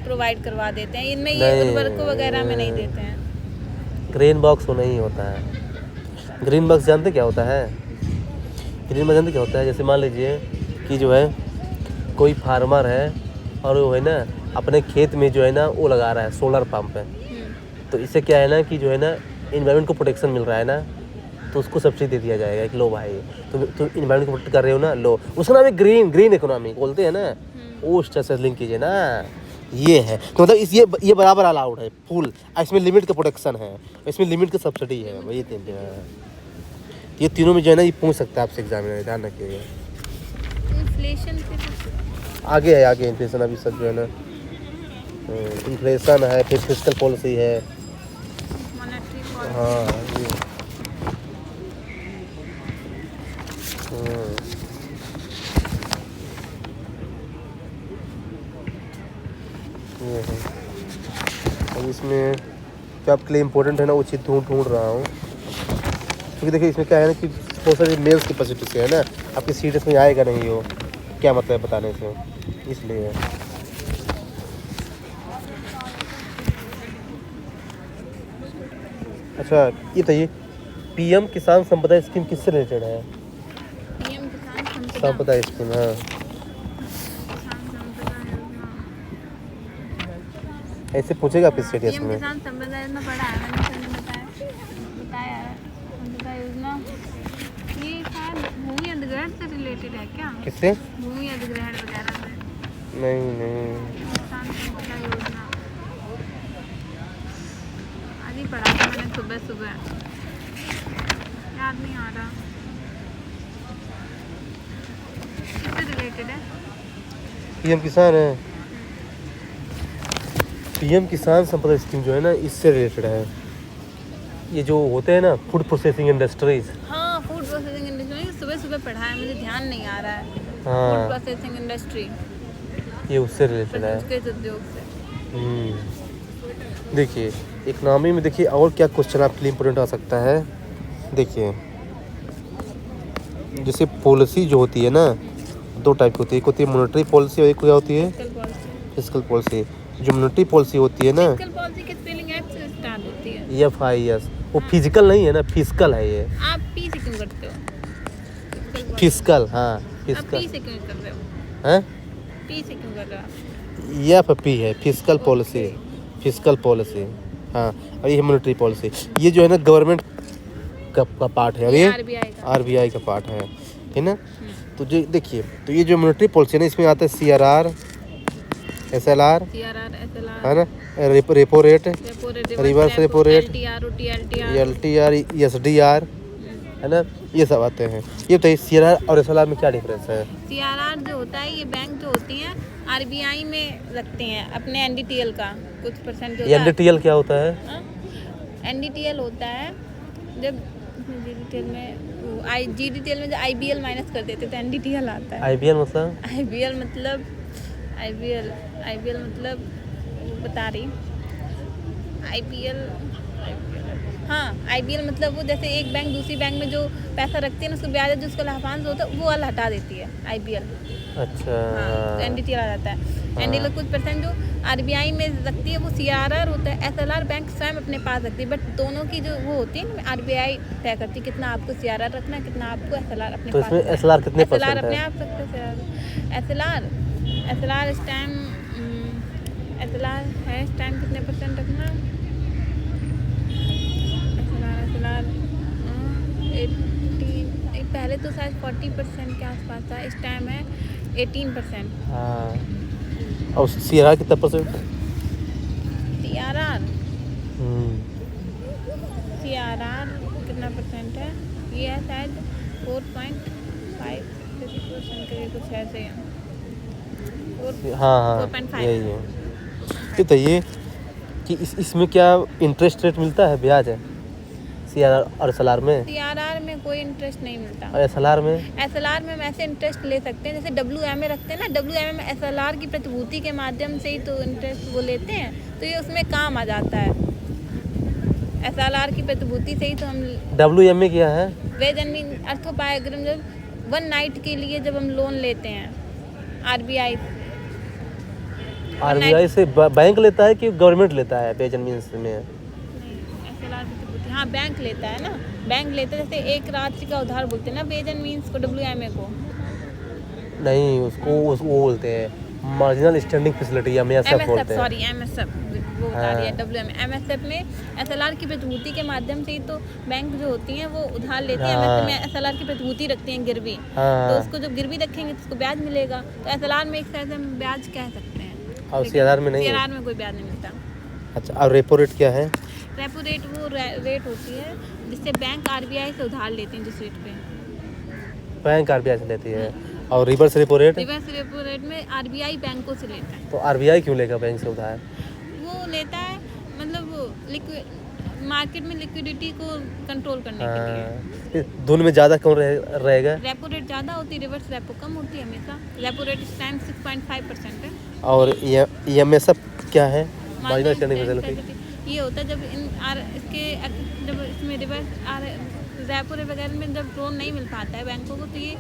प्रोवाइड करवा देते हैं, इनमें ये उर्वरकों वगैरह में नहीं देते हैं। ग्रीन बॉक्स वो नहीं होता है। ग्रीन बॉक्स जानते क्या होता है? ग्रीन बॉक्स जानते क्या होता है? जैसे मान लीजिए कि जो है कोई फार्मर है और वो है ना अपने खेत में जो है ना वो लगा रहा है सोलर पंप है, तो इससे क्या है ना कि जो है ना इन्वायरमेंट को प्रोटेक्शन मिल रहा है ना, तो उसको सब्सिडी दे दिया जाएगा कि लो भाई तुम इन्वायरमेंट को प्रोटेक्ट कर रहे हो ना, लो। उसका नाम है ग्रीन इकोनॉमी बोलते हैं ना, वो उससे लिंक कीजिए ना। ये है तो मतलब इस ये बराबर अलाउड है फुल। इसमें लिमिट का प्रोटेक्शन है, इसमें लिमिट का सब्सिडी है, वही तीन है। ये तीनों में जो है ना ये पूछ सकता है आपसे एग्जाम में, ध्यान रखिएगा। इन्फ्लेशन से आगे है, आगे इन्फ्लेशन अभी सब जो है ना, इन्फ्लेशन है, फिर फिस्कल पॉलिसी है। Monetary policy. हाँ ये है। अब इसमें जो आपके लिए इम्पोर्टेंट है ना वो चीज़ ढूंढ रहा हूँ, क्योंकि देखिए इसमें क्या है ना कि बहुत सारी मेल्स की कैपेसिटी से है ना, आपकी सीट में आएगा नहीं हो, क्या मतलब है बताने से, इसलिए। अच्छा ये बताइए पीएम किसान संपदा स्कीम किससे रिलेटेड है? पीएम किसान संपदा संपदा स्कीम, हाँ किसान संपदा योजना। ऐसे पूछेगा आपके स्टेडियस पीएम में। किसान संपदा योजना पढ़ा है मैंने, सर ने बताया है। संपदा योजना ये शायद भूमि अधिग्रहण से रिलेटेड है क्या? किससे? भूमि अधिग्रहण वगैरह से। नहीं किसान संपदा योजना आज ही पढ़ा था मैंने सुबह, याद नहीं आ रहा किससे रिलेटेड है। पीएम किसान है, पीएम किसान संपदा स्कीम जो है ना इससे रिलेटेड है। ये जो होते हैं ना फूड प्रोसेसिंग इंडस्ट्रीज, हाँ फूड प्रोसेसिंग इंडस्ट्री, सुबह पढ़ा है, मुझे ध्यान नहीं आ रहा है। फूड हाँ प्रोसेसिंग इंडस्ट्री, ये उससे रिलेटेड है। प्रसंस्कृत उद्योग से। देखिए इकोनॉमी में देखिए और क्या क्वेश्चन आपके लिए इम्पोर्टेंट आ सकता है। देखिए जैसे पॉलिसी जो होती है ना दो टाइप की होती है, एक होती है मॉनेटरी पॉलिसी और एक क्या होती है फिस्कल पॉलिसी। जो मॉनेटरी पॉलिसी होती है ना, फिस्कल पॉलिसी की स्पेलिंग एफ से स्टार्ट होती है। FIS, वो फिजिकल नहीं है ना, फिस्कल है ये। आप पी से क्यों करते हो? फिस्कल, हाँ आप फिस्कल पी से क्यों कर रहे हो? है, पी से क्यों कर रहे हो आप? FP है फिस्कल पॉलिसी, फिस्कल पॉलिसी। हाँ और ये मॉनेटरी पॉलिसी, ये जो है ना गवर्नमेंट का पार्ट है, और ये RBI का पार्ट है ना। तो जो देखिए तो ये जो मॉनेटरी पॉलिसी है ना इसमें आता है CRR, SLR है ना, repo rate, reverse repo rate, LTR, SDR है ना, ये सब आते हैं। ये बताइए CRR और SLR में क्या डिफरेंस है? CRR जो होता है ये बैंक जो होती हैं RBI में रखते हैं अपने NDTL का कुछ परसेंट जो NDTL क्या होता है? NDTL होता है जब GDTL में जो IBL माइनस कर देते तो NDTL आता है। IBL मतलब? IBL मतलब वो बता रही IBL मतलब वो जैसे एक बैंक दूसरी बैंक में जो पैसा रखती है ना उसको ब्याज जो उसका लाभांश होता है वो वाला हटा देती है IBL। अच्छा हाँ तो NDTL आ जाता है। NDTL कुछ परसेंट जो RBI में रखती है वो CRR होता है। SLR बैंक स्वयं अपने पास रखती है, बट दोनों की जो वो होती है RBI तय करती है कितना आपको CRR रखना है, कितना आपको SLR अपने तो पास। इसमें SLR कितने परसेंट है? अपने आप रखते हैं SLR इस टाइम SLR है, इस टाइम कितने परसेंट रखना SLR 18, पहले तो शायद 40% के आसपास था, इस टाइम है 18%। हाँ और CRR कितना परसेंट? CRR कितना परसेंट है? ये है शायद 4.5% के कुछ ऐसे ही है। हाँ 4.5 यही है। तो बताइए कि इसमें क्या इंटरेस्ट रेट मिलता है, ब्याज है CRR और SLR में? CRR में कोई इंटरेस्ट नहीं मिलता। और SLR में? SLR में हम ऐसे इंटरेस्ट ले सकते हैं जैसे WMA रखते हैं ना, WMA में SLR की प्रतिभूति के माध्यम से ही तो इंटरेस्ट वो लेते हैं, तो ये उसमें काम आ जाता है। SLR की प्रतिभूति से ही तो हम WMA क्या है? वेज एंड मीन अर्थोपायग्रम, जब 1 नाइट के लिए जब हम लोन लेते हैं RBI से बैंक लेता है कि गवर्नमेंट लेता है वेज एंड मीन्स में? SLR प्रतिभूति हाँ बैंक लेता है ना, बैंक लेता है। जैसे एक रात्रि का उधार बोलते हैं ना वेज एंड मीन्स को, WMA को नहीं, उसको वो बोलते हैं मार्जिनल स्टैंडिंग फैसिलिटी, MSF बोलते हैं। सॉरी MSF वो बता रही है WMA। MSF में SLR की प्रतिभूति के माध्यम से ही तो बैंक जो होती हैं वो उधार लेती हैं। MSF में SLR की प्रतिभूति रखती हैं गिरवी, तो उसको जब गिरवी रखेंगे तो उसको ब्याज मिलेगा, तो SLR में एक तरह से हम ब्याज कह सकते हैं। और CRR में नहीं है? CRR में कोई ब्याज नहीं मिलता। अच्छा, और रेपो रेट क्या है? रेपो रेट वो रेट होती है जिससे बैंक RBI से उधार लेते हैं, जिस रेट पे बैंक RBI से लेती है। और reverse repo rate? Reverse repo rate में RBI बैंकों से लेता है। तो RBI क्यों लेगा बैंक से उधार? वो लेता है मतलब मार्केट में लिक्विडिटी को कंट्रोल करने के लिए। हाँ, दोनों में ज़्यादा कौन रहेगा? रेपो रेट ज़्यादा होती है, रिवर्स रेपो कम होती है हमेशा। रेपो रेट इस टाइम 6.5% है। और EMI सब क्या है? Marginal standing standing facility? Facility ये होता है जब इसमें रिवर्स रेपो रेट वगैरह में जब लोन नहीं मिल पाता है बैंकों को, तो ये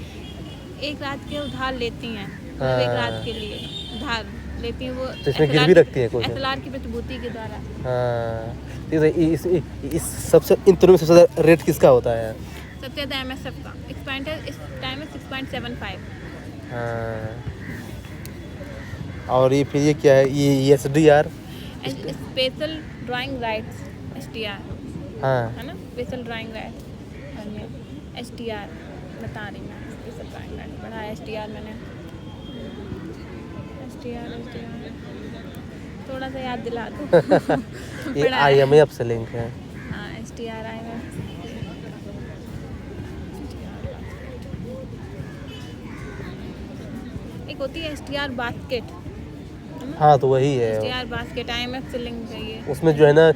एक रात के उधार लेती हैं। मतलब एक रात के लिए उधार लेती हैं वो। तो इसमें गिरवी रखती है कुछ? SLR की प्रतिभूति के द्वारा। हाँ, तो इस सबसे इन तीनों में सबसे ज़्यादा रेट किसका होता है? सबसे ज़्यादा MSF का इस टाइम में 6.75। हाँ, और ये फिर ये क्या है? ये SDR? Special drawing rights, SDR हाँ, है ना, स्पेशल ड्राइंग राइट्स। और ये SDR बता रही मैं, स्पेशल ड्राइंग राइट्स पढ़ा है SDR मैंने। SDR थोड़ा सा याद दिला दो। ये IMF से लिंक है। हाँ, SDR IMF। एक होती है SDR बास्केट। हाँ, तो वही है। SDR बास्केट IMF से लिंक है ये। उसमें जो है ना,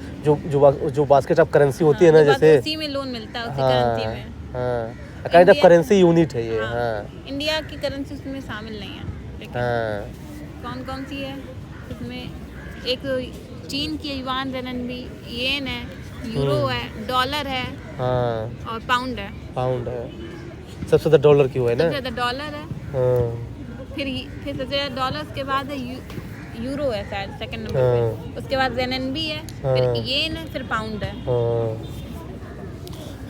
जो बास्केट ऑफ करेंसी होती है ना, जैसे उसी में लोन मिलता है, उसी हाँ करेंसी में। हाँ, काइंड ऑफ करेंसी यूनिट है ये। हाँ, इंडिया की करेंसी उसमें शामिल नहीं है, लेकिन हाँ, कौन कौन सी है इसमें? एक चीन की युआन रेनबी, येन है, यूरो है, डॉलर है हाँ, और पाउंड है। पाउंड है। सबसे ज़्यादा डॉलर की हुआ है ना? सबसे ज़्यादा डॉलर है। हाँ, फिर सबसे ज़्यादा डॉलर्स के बाद है यूरो है शायद सेकंड नंबर हाँ, पे। उसके बाद रेनबी है, फिर येन है, फिर पाउंड है। हाँ।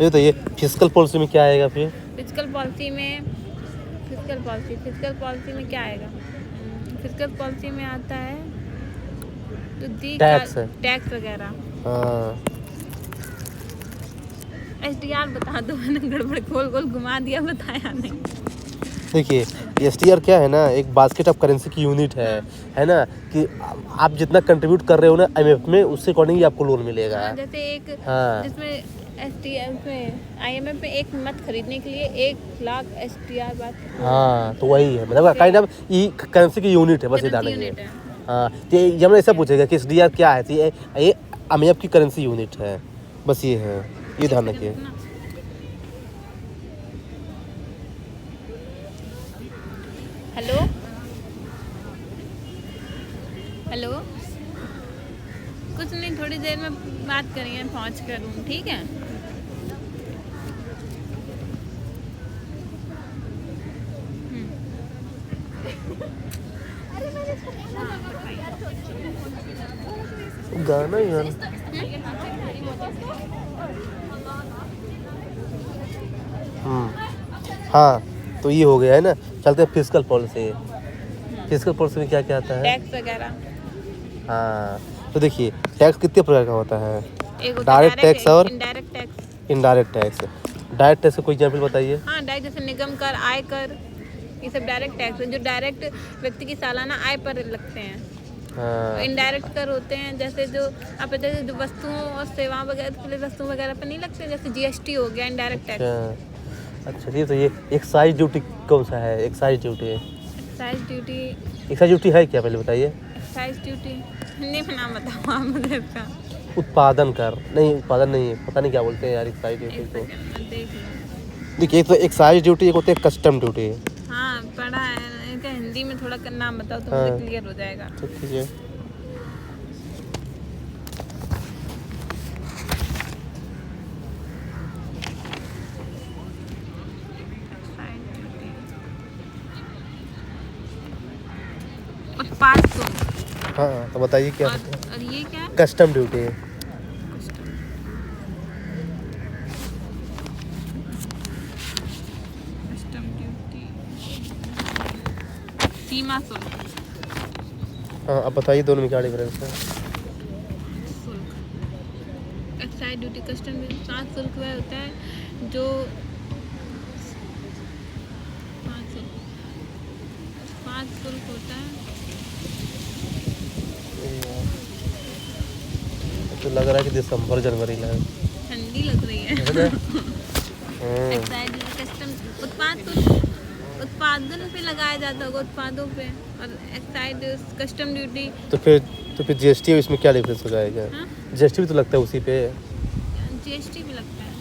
ये फिस्कल पॉलिसी में क्या आएगा फिर? फिजिकल पॉलिसी में क्या आएगा? फिजिकल पॉलिसी में आता है तो टैक्स वगैरह। हाँ, SDR बता दो, मैंने गड़बड़ गोल गोल घुमा दिया, बताया नहीं। देखिए, SDR क्या है ना, एक बास्केट ऑफ करेंसी की यूनिट है ना, कि आप जितना कंट्रीब्यूट कर रहे हो ना IMF में, उससे अकॉर्डिंग ही आपको लोन मिलेगा। हाँ, जैसे एक हाँ, जिसमें SDR में IMF में एक मत खरीदने के लिए 1 लाख SDR बात। हाँ, तो वही है, मतलब काइंड ऑफ ये करेंसी की यूनिट है, बस ये जान लीजिए। है। हाँ, तो ये हमने ऐसा पूछेगा कि SDR क्या है, तो ये IMF की करेंसी यूनिट है, बस ये है, ये ध्यान रखिए। हेलो हेलो, कुछ नहीं, थोड़ी देर में बात करेंगे, पहुंच कर रूम, ठीक है? गाना यार। हाँ, तो ये हो गया है ना। चलते हैं फिस्कल पॉलिसी। फिस्कल पॉलिसी में क्या क्या आता है? टैक्स वगैरह। हाँ, तो देखिए, टैक्स कितने प्रकार का होता है? एक डायरेक्ट टैक्स और indirect tax. Indirect tax. Direct tax का कोई एग्जाम्पल बताइए। हाँ, डायरेक्ट जैसे निगम कर, आय कर, ये सब डायरेक्ट टैक्स है जो डायरेक्ट व्यक्ति की सालाना आय पर लगते हैं। हाँ, इनडायरेक्ट कर होते हैं जैसे जो आप जैसे जो वस्तुओं और सेवाओं वगैरह के लिए वस्तुओं वगैरह पर नहीं लगते, जैसे GST हो गया, इनडायरेक्ट टैक्स। अच्छा, तो ये एक्साइज ड्यूटी कौन सा है? एक्साइज ड्यूटी है क्या, पहले बताइए। एक्साइज ड्यूटी हिंदी में नाम बताओ आप मुझे इसका। उत्पादन कर नहीं, उत्पादन नहीं, पता नहीं क्या बोलते हैं यार एक्साइज ड्यूटी को। देख लो। देखिए, एक तो एक्साइज ड्यूटी, एक होती है कस्टम ड्यूटी। हाँ, पढ़ा है इनका, हिंदी में थोड़ा नाम बताओ तो हाँ, मुझे क्लियर हो जाएगा। तो कीजिए। उत्पाद शुल्क। हाँ, तो बताइए क्या और, होता है? और ये क्या है? कस्टम ड्यूटी है। कस्टम ड्यूटी, सीमा शुल्क। हाँ, अब बताइए दोनों में क्या डिफरेंस है? शुल्क, एक्साइज ड्यूटी, कस्टम ड्यूटी। पाँच शुल्क वह होता है जो पाँच शुल्क होता है तो लग रहा है कि दिसंबर जनवरी में ठंडी लग रही है। एक्साइज कस्टम उत्पादन पे लगाया जाता होगा, उत्पादों पे, और एक्साइज कस्टम ड्यूटी। तो फिर जीएसटी इसमें क्या डिफरेंस हो जाएगा? जीएसटी भी तो लगता है उसी पे। जीएसटी भी लगता है?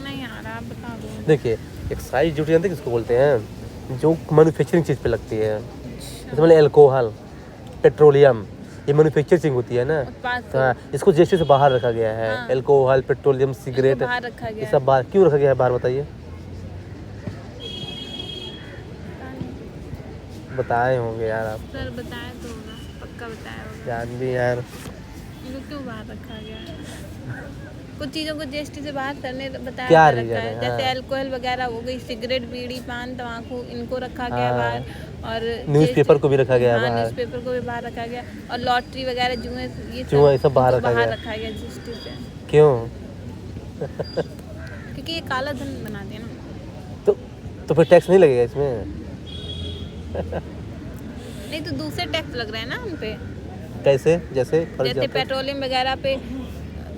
नहीं आ रहा, आप बता दो। देखिए एक्साइज ड्यूटी जानते हैं किसको बोलते हैं? जो मैन्युफैक्चरिंग चीज़ पे लगती है, जैसे मतलब अल्कोहल, पेट्रोलियम, ये मैन्युफैक्चरिंग होती है ना। तो हाँ, इसको जीएसटी से बाहर रखा गया है। हाँ। अल्कोहल, पेट्रोलियम, सिगरेट बाहर रखा ये गया सब बाहर क्यों रखा गया है? बाहर बताइए। बताए होंगे यार आप। सर बताए तो होगा, पक्का बताया होगा। जान भी यार। इनको क्यों बाहर रखा गया है? कुछ चीज़ों को जीएसटी से बाहर करने बताया क्या रखा रीजन है, है? जैसे हाँ। अल्कोहल वगैरह हो गई, सिगरेट, बीड़ी, पान, तम्बाकू, इनको रखा गया हाँ। बाहर। और न्यूज़पेपर को भी रखा गया हाँ, बाहर। न्यूज़पेपर को भी बाहर रखा गया। और लॉटरी वगैरह, जुए, ये सब बाहर इनको रखा गया। रखा गया जीएसटी से। क्यों? क्योंकि ये काला धन बनाते हैं ना। तो फिर टैक्स नहीं लगेगा इसमें? नहीं तो दूसरे टैक्स लग रहे हैं ना उन पे। कैसे? जैसे जैसे पेट्रोलियम वगैरह पे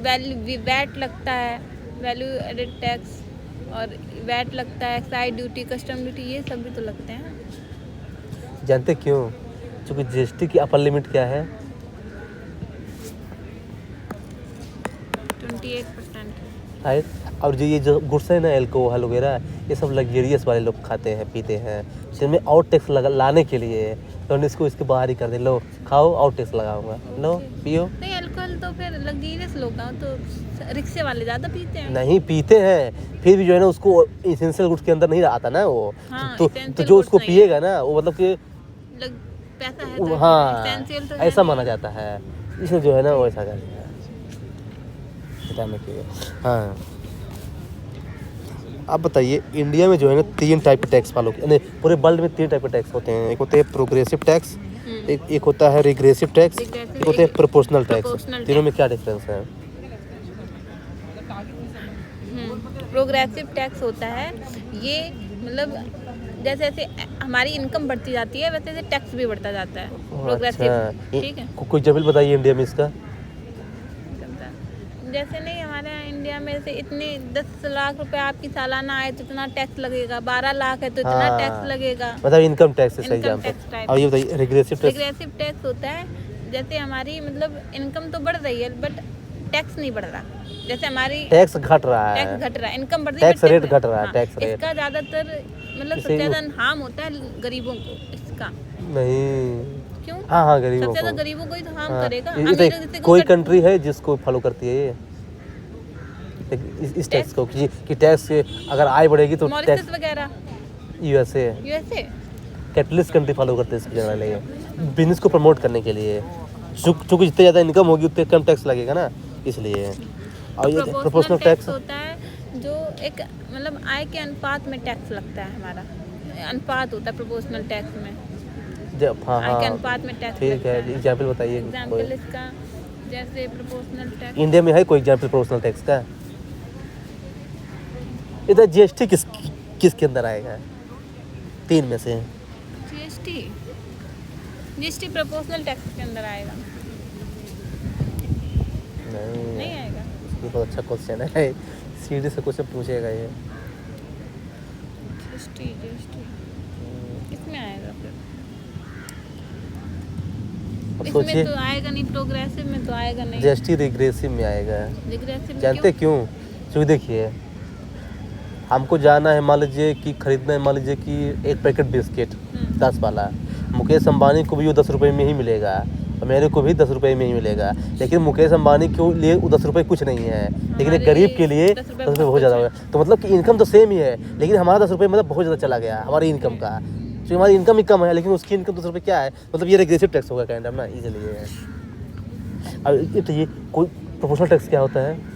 वैट लगता है, वैल्यू एडेड टैक्स, और वैट लगता है, एक्साइज ड्यूटी, कस्टम ड्यूटी, ये सब भी तो लगते हैं। जानते क्यों? क्योंकि जीएसटी की अपर लिमिट क्या है? 28%। शायद। और जो ये जो गुड्स है ना, अल्कोहल वगैरह, ये सब लग्जरियस वाले लोग खाते हैं, पीते हैं। जिनमें आउट टैक्स लाने के लिए तो इसको इसके बाहर ही कर दे, लो खाओ, आउट टैक्स लगाऊंगा, लो पियो। नहीं, अल्कोहल तो फिर लग्जरियस लोग हैं, तो रिक्शे वाले ज़्यादा पीते हैं। नहीं पीते हैं, फिर भी जो है ना उसको एसेंशियल गुड्स के अंदर नहीं आता ना वो। हाँ, तो essential जो उसको goods नहीं पिएगा ना वो मतलब कि पैसा है तो हाँ essential तो है ऐसा नहीं। माना जाता है, इसलिए जो है ना वो ऐसा करता है बताने के लिए। हाँ आप बताइए, इंडिया में जो है ना 3 टाइप के टैक्स फॉलो, नहीं पूरे वर्ल्ड में 3 टाइप के टैक्स होते हैं। एक होते हैं प्रोग्रेसिव टैक्स, एक होता है रिग्रेसिव टैक्स, एक होता है प्रोपोर्शनल टैक्स। तीनों में क्या डिफरेंस है? प्रोग्रेसिव टैक्स होता है ये, मतलब जैसे जैसे हमारी इनकम बढ़ती जाती है वैसे वैसे टैक्स भी बढ़ता जाता है। प्रोग्रेसिव, ठीक है। कोई जमीन बताइए इंडिया में इसका। जैसे नहीं, हमारे यहाँ इंडिया में से इतने 10 लाख रुपए आपकी सालाना आए तो इतना टैक्स लगेगा, 12 लाख है तो इतना टैक्स लगेगा, मतलब इनकम टैक्स है सही इनकम एग्जांपल। Tax type. और ये बताइए रिग्रेसिव टैक्स। रिग्रेसिव टैक्स होता है जैसे हमारी मतलब इनकम तो बढ़ रही है बट टैक्स नहीं बढ़ रहा। जैसे हमारी टैक्स घट रहा है, टैक्स घट रहा है, इनकम बढ़ रही है, टैक्स रेट घट रहा है, टैक्स रेट। इसका ज्यादातर मतलब सबसे ज्यादा हार्म होता है गरीबों को इसका। नहीं क्यों? हाँ गरीबों सबसे को, ज्यादा गरीबों को ही तो हार्म करेगा। ये अमीरों तो किसी को कोई कंट्री है जिसको फॉलो करती है ये इस टैक्स को कि टैक्स अगर आय बढ़ेगी तो मॉरिशस वगैरह, यूएसए कैपिटलिस्ट कंट्री फॉलो करते हैं इसकी जगह लिए, बिजनेस को प्रमोट करने के लिए। चूँकि जितने ज़्यादा इनकम होगी उतने कम टैक्स लगेगा ना, इसलिए। और ये प्रोपोर्शनल टैक्स होता है जो एक मतलब आय के अनुपात में टैक्स लगता है, हमारा अनुपात होता है प्रोपोर्शनल टैक्स में। हाँ आय के अनुपात में टैक्स ठीक है, एग्जाम्पल बताइए। एग्जाम्पल इसका जैसे प्रोपोर्शनल टैक्स इंडिया में है कोई एग्जाम्पल प्रोपोर्शनल टैक्स का? इधर जीएसटी किसके अंदर आएगा 3 में से? जीएसटी प्रोपोर्शनल टैक्स के अंदर आएगा। नहीं आएगा। ये बहुत अच्छा क्वेश्चन है, सीधे से क्वेश्चन पूछेगा ये। जीएसटी किसमें आएगा फिर? इसमें तो आएगा नहीं, प्रोग्रेसिव में तो आएगा नहीं। जीएसटी रिग्रेसिव में आएगा। रिग्रेसिव जानते क्यों? क्योंकि देखिए हमको जाना है, मान लीजिए कि खरीदना है, मान लीजिए कि एक पैकेट बिस्किट 10 वाला, मुकेश अंबानी को भी वो 10 रुपये में ही मिलेगा और मेरे को भी 10 रुपये में ही मिलेगा। लेकिन मुकेश अंबानी के लिए 10 रुपये कुछ नहीं है, लेकिन एक गरीब के लिए 10 रुपये बहुत ज़्यादा होगा। तो मतलब कि इनकम तो सेम ही है, लेकिन हमारा 10 रुपये मतलब बहुत ज़्यादा चला गया हमारी इनकम का। तो हमारी इनकम ही कम है लेकिन उसकी इनकम 10 रुपये क्या है, मतलब ये रिग्रेसिव टैक्स होगा काइंड ऑफ ना, इसलिए। अब तो ये कोई प्रोपोर्शनल टैक्स क्या होता है?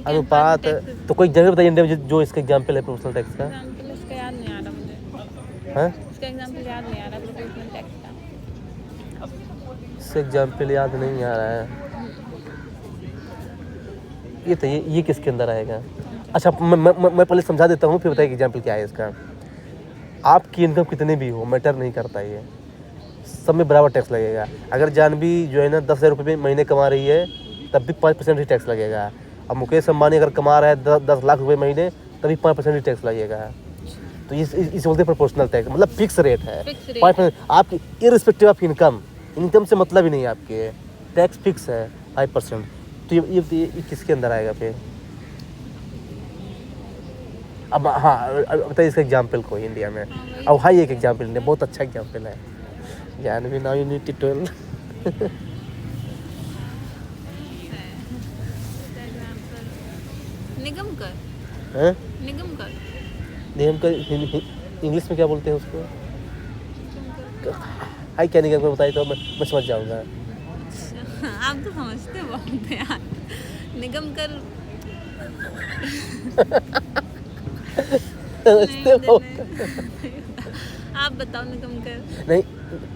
अनुपात। तो कोई जगह बताइए इंडिया में जो इसका एग्जाम्पल है प्रोपोर्शनल टैक्स का? इसका याद नहीं आ रहा मुझे। हाँ इसका एग्जाम्पल याद नहीं आ रहा प्रोपोर्शनल टैक्स का। इसका एग्जाम्पल याद नहीं आ रहा है। ये तो ये किसके अंदर आएगा? अच्छा मैं पहले समझा देता हूँ फिर बताइए एग्जाम्पल क्या है इसका। आपकी इनकम कितने भी हो मैटर नहीं करता, ये सब में बराबर टैक्स लगेगा। अगर जानवी जो है ना 10,000 रुपये महीने कमा रही है तब भी 5% ही टैक्स लगेगा। अब मुकेश अंबानी अगर कमा रहा है 10 लाख रुपये महीने तभी 5% ही टैक्स लगेगा। तो इस बोलते प्रोपोर्शनल टैक्स, मतलब फिक्स रेट है 5%। आपकी इररिस्पेक्टिव ऑफ इनकम से मतलब ही नहीं है, आपके टैक्स फिक्स है 5%। तो ये किसके अंदर आएगा फिर? अब हाँ बताइए इसका एग्जाम्पल कोई इंडिया में। अब हाँ एक एग्जाम्पल इंडिया बहुत अच्छा एग्जाम्पल है। Jahnavi now you need to tell. Nigam कर, हैं? निगम कर, निगम का इंग्लिश में क्या बोलते हैं उसको? हाई क्या निगम कर बताइए तो मैं समझ जाऊँगा। आप तो समझते बहुत यार। निगम कर आप बताओ निगम कर। नहीं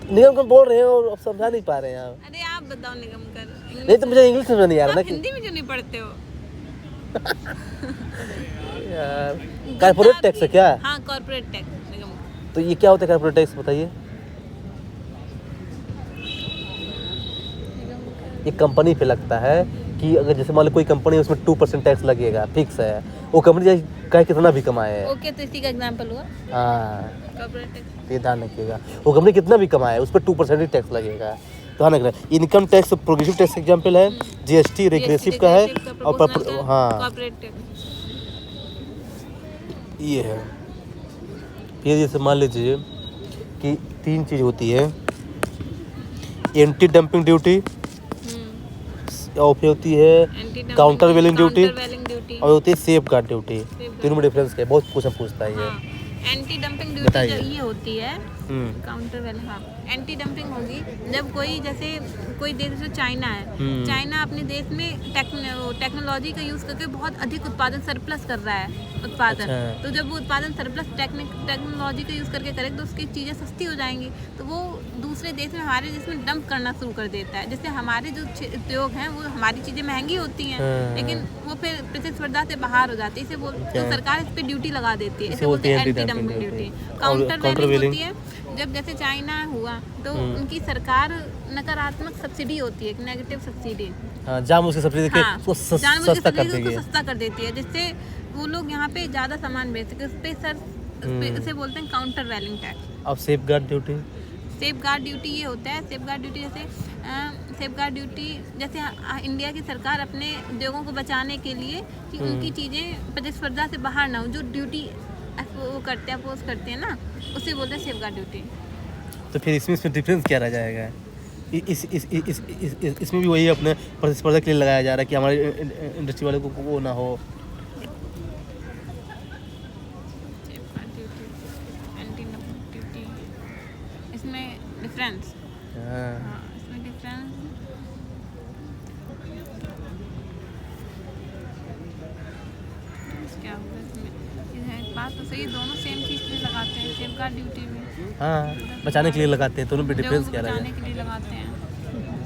निगम कर बोल रहे हैं और आप समझा नहीं पा रहे हैं आप। अरे आप बताओ निगम कर। नहीं तो मुझे इंग्लिश समझ नहीं आ रहा ना आप कि हिंदी में क्यों नहीं पढ़ते हो? यार कॉर्पोरेट टैक्स है क्या? हाँ कॉर्पोरेट टैक्स निगम। तो ये क्या होता है कॉर्पोरेट टैक्स बताइए? ये कंपनी पे लगता है कि अगर जैसे मान लो कोई कंपनी है उसमें 2% टैक्स लगेगा, फिक्स है। वो कंपनी चाहे कितना भी कमाए। ओके तो इसी का एग्जांपल हुआ हाँ कॉर्पोरेट टैक्स। ये ध्यान रखिएगा, वो कंपनी कितना भी कमाए उस पर 2% ही टैक्स लगेगा। तो ध्यान रखना, income tax progressive tax example है, जीएसटी रेग्रेसिव का है और हाँ कॉर्पोरेट टैक्स ये है। फिर जैसे मान लीजिए कि 3 चीज़ होती है, एंटी डंपिंग ड्यूटी और फिर होती है काउंटर वेलिंग ड्यूटी और होती है सेफ गार्ड ड्यूटी। तीनों में डिफरेंस क्या है? बहुत कुछ पूछता है ये। एंटी डंपिंग ड्यूटी जो ये होती है काउंटर वेल, हाँ एंटी डंपिंग होगी जब कोई जैसे कोई देश जैसे चाइना है, चाइना अपने देश में टेक्नोलॉजी का यूज़ करके बहुत अधिक उत्पादन सरप्लस कर रहा है उत्पादन। तो जब वो उत्पादन सरप्लस टेक्नोलॉजी का यूज़ करके करेगा तो उसकी चीज़ें सस्ती हो जाएंगी, तो वो दूसरे देश में हमारे देश में डंप करना शुरू कर देता है। जैसे हमारे जो उद्योग हैं वो हमारी चीज़ें महंगी होती हैं लेकिन वो फिर प्रतिस्पर्धा से बाहर हो जाती है। इसे बोलते तो सरकार इस पर ड्यूटी लगा देती है, इसे बोलते हैं एंटी डंपिंग ड्यूटी। काउंटर वेलिंग होती है जब जैसे चाइना हुआ तो उनकी सरकार नकारात्मक सब्सिडी होती है, नेगेटिव सब्सिडी। हाँ, जाम उसकी सब्सिडी देके उसको सस्ता कर देगी, उसको सस्ता कर देती है जिससे वो लोग यहाँ पे ज़्यादा सामान बेच सके। उस पे सर उसे बोलते हैं काउंटर वेलिंग टैक्स। अब safe guard duty, safe guard duty ये होता है, safe guard duty safe guard duty जैसे इंडिया की सरकार अपने उद्योगों को बचाने के लिए कि उनकी चीज़ें प्रतिस्पर्धा से बाहर ना हो, जो ड्यूटी वो करते हैं अपोज करते हैं ना, उसे बोलते हैं सेफ गार्ड ड्यूटी। तो फिर इसमें डिफरेंस क्या रह जाएगा? इसमें भी वही अपने प्रतिस्पर्धा के लिए लगाया जा रहा है कि हमारे इंडस्ट्री वाले को वो ना हो। इसमें डिफरेंस, इसमें डिफरेंस क्या होगा इसमें? बात तो सही, दोनों सेम चीज़ के लिए लगाते हैं। सेफ गार्ड ड्यूटी में हाँ बचाने के लिए लगाते हैं, दोनों पे डिफरेंस क्या रहेगा? बचाने के लिए लगाते हैं,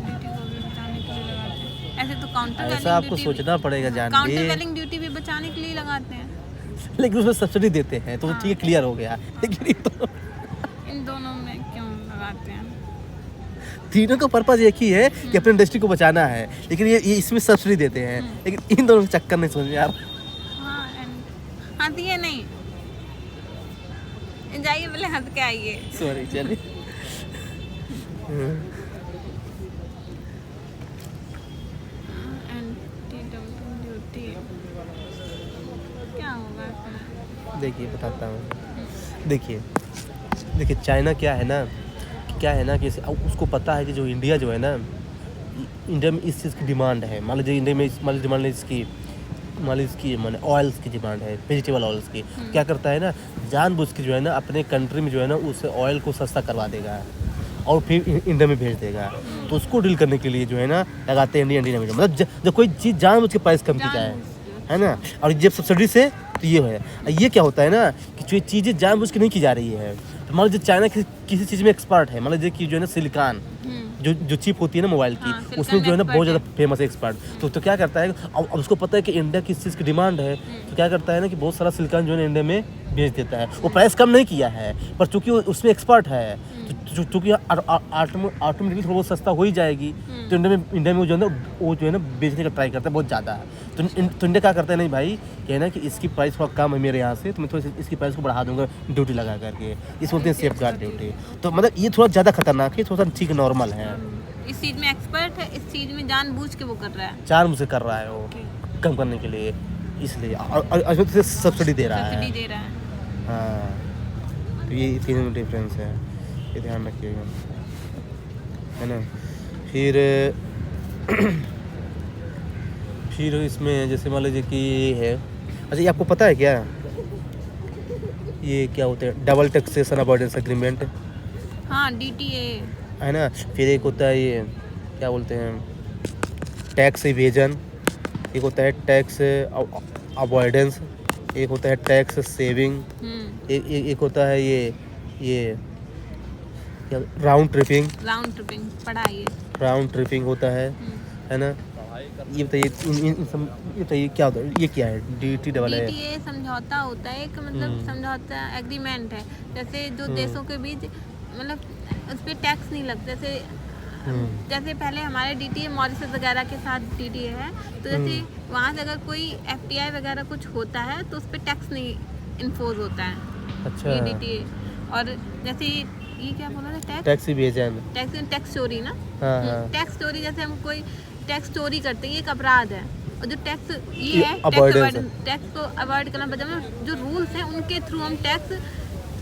ड्यूटी को भी बचाने के लिए लगाते हैं। ऐसे तो काउंटर वेलिंग ऐसा आपको सोचना पड़ेगा जान के। काउंटर वेलिंग ड्यूटी भी बचाने के लिए लगाते हैं लेकिन उसमें सब्सिडी देते हैं तो ठीक है, क्लियर हो गया। लेकिन इन दोनों में क्यों लगाते हैं? तीनों का पर्पज एक ही है कि अपनी इंडस्ट्री को बचाना है, लेकिन ये इसमें सब्सिडी देते हैं। लेकिन इन दोनों का चक्कर नहीं समझ में यार। हाँ तो ये नहीं जाइए पहले हंस के आइए। सॉरी चलिए। एंटी डंपिंग ड्यूटी क्या होगा इसमें? देखिए बताता हूँ। देखिए चाइना क्या है ना कि उसको पता है कि जो इंडिया जो है ना, इंडिया में इस चीज़ की डिमांड है। मान लीजिए इंडिया में डिमांड इसकी माने ऑयल्स की डिमांड है, वेजिटेबल ऑयल्स की। क्या करता है ना, जानबूझ के जो है ना अपने कंट्री में जो है ना उस ऑयल को सस्ता करवा देगा और फिर इंडिया में भेज देगा। तो उसको डील करने के लिए जो है ना लगाते हैं इंडिया में, मतलब जब कोई चीज़ जानबूझ के प्राइस कम की जाए, है ना। और जब सब्सिडी से तो ये क्या होता है ना कि जो चीज़ें जानबूझ के नहीं की जा रही है। तो मान लीजिए चाइना किसी चीज़ में एक्सपर्ट है, मान लीजिए कि जो है ना सिलिकॉन जो चिप होती है ना मोबाइल की, उसमें जो है ना बहुत ज़्यादा फेमस एक्सपर्ट। तो क्या करता है, अब उसको पता है कि इंडिया किस चीज़ की डिमांड है, तो क्या करता है ना कि बहुत सारा सिलिकॉन जो है ना इंडिया में बेच देता है। वो प्राइस कम नहीं किया है, पर चूंकि वो उसमें एक्सपर्ट है, तो चूंकि ऑटोमेटिकली थोड़ा बहुत सस्ता हो ही जाएगी, तो इंडिया में वो जो है ना बेचने का ट्राई करता है बहुत ज़्यादा। तो इंडिया क्या करता है, नहीं भाई कहना है कि इसकी प्राइस थोड़ा कम है मेरे यहाँ से, तो मैं थोड़ी इसकी प्राइस को बढ़ा दूंगा ड्यूटी लगा करके। इस बोलते हैं सेफ गार्ड ड्यूटी। तो मतलब ये थोड़ा ज़्यादा खतरनाक है, थोड़ा सा ठीक नॉर्मल है। इस चीज़ में एक्सपर्ट है, इस चीज़ में जानबूझ के वो कर रहा है, जानबूझ से कर रहा है वो कम करने के लिए, इसलिए और सब्सिडी दे रहा है। सब्सिडी दे रहा है। हाँ, तो ये तीनों में डिफरेंस है, ये ध्यान रखिएगा, है ना। फिर इसमें जैसे मान लीजिए कि ये है, अच्छा ये आपको पता है क्या, ये क्या होता है, डबल टैक्सेशन अवॉइडेंस एग्रीमेंट, हाँ DTA है ना। फिर एक होता है ये क्या बोलते हैं, टैक्स इवेजन, एक होता है टैक्स अवॉइडेंस, एक होता है टैक्स सेविंग, एक होता है ये क्या राउंड ट्रिपिंग पढ़ा ये राउंड ट्रिपिंग होता है ना। ये बताइए क्या होता है, ये क्या है, DTA समझौता होता है एक, मतलब समझौता एग्रीमेंट है, जैसे जो देशों के बीच मतलब उस पर टैक्स नहीं लगता। जैसे पहले हमारे DTA मॉरिशस वगैरह के साथ DTA है, तो जैसे वहाँ से अगर कोई FTI वगैरह कुछ होता है तो उस पर टैक्स नहीं इन्फोर्स होता है। अच्छा, ये DTA। और जैसे ये क्या बोला था, टैक्स इवेजन, टैक्स चोरी ना। हाँ। टैक्स चोरी, जैसे हम कोई टैक्स चोरी करते हैं, ये एक अपराध है। और जो टैक्स ये है टैक्स को अवॉइड करना, मतलब जो रूल्स हैं उनके थ्रू हम टैक्स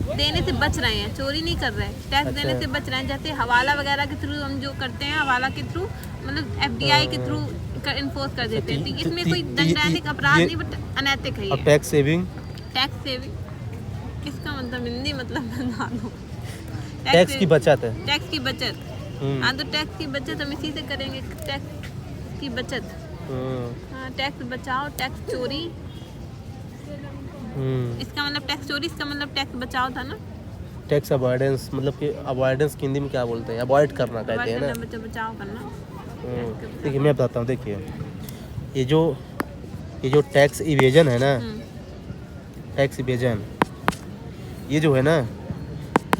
देने से बच रहे हैं, चोरी नहीं कर रहे हैं, टैक्स देने से बच रहे हैं। जैसे हवाला वगैरह के थ्रू हम जो करते हैं, हवाला के थ्रू मतलब FDI के थ्रू इन्फोर्स कर देते हैं, तो इसमें कोई दंडात्मक अपराध नहीं, बट अनैतिक है ये। टैक्स सेविंग किसका मतलब हिंदी मतलब बता दो। टैक्स की बचत है, टैक्स की बचत। हाँ, तो टैक्स की बचत हम इसी से करेंगे, टैक्स की बचत। हाँ, टैक्स बचाओ, टैक्स चोरी, इसका मतलब टैक्स चोरी, इसका मतलब टैक्स बचाओ था ना। टैक्स अवॉइडेंस मतलब कि अवॉइडेंस हिंदी में क्या बोलते हैं, अवॉइड करना कहते हैं ना, बचाव करना। देखिए मैं बताता हूँ, देखिए ये जो टैक्स इवेजन है ना, टैक्स इवेजन ये जो है ना,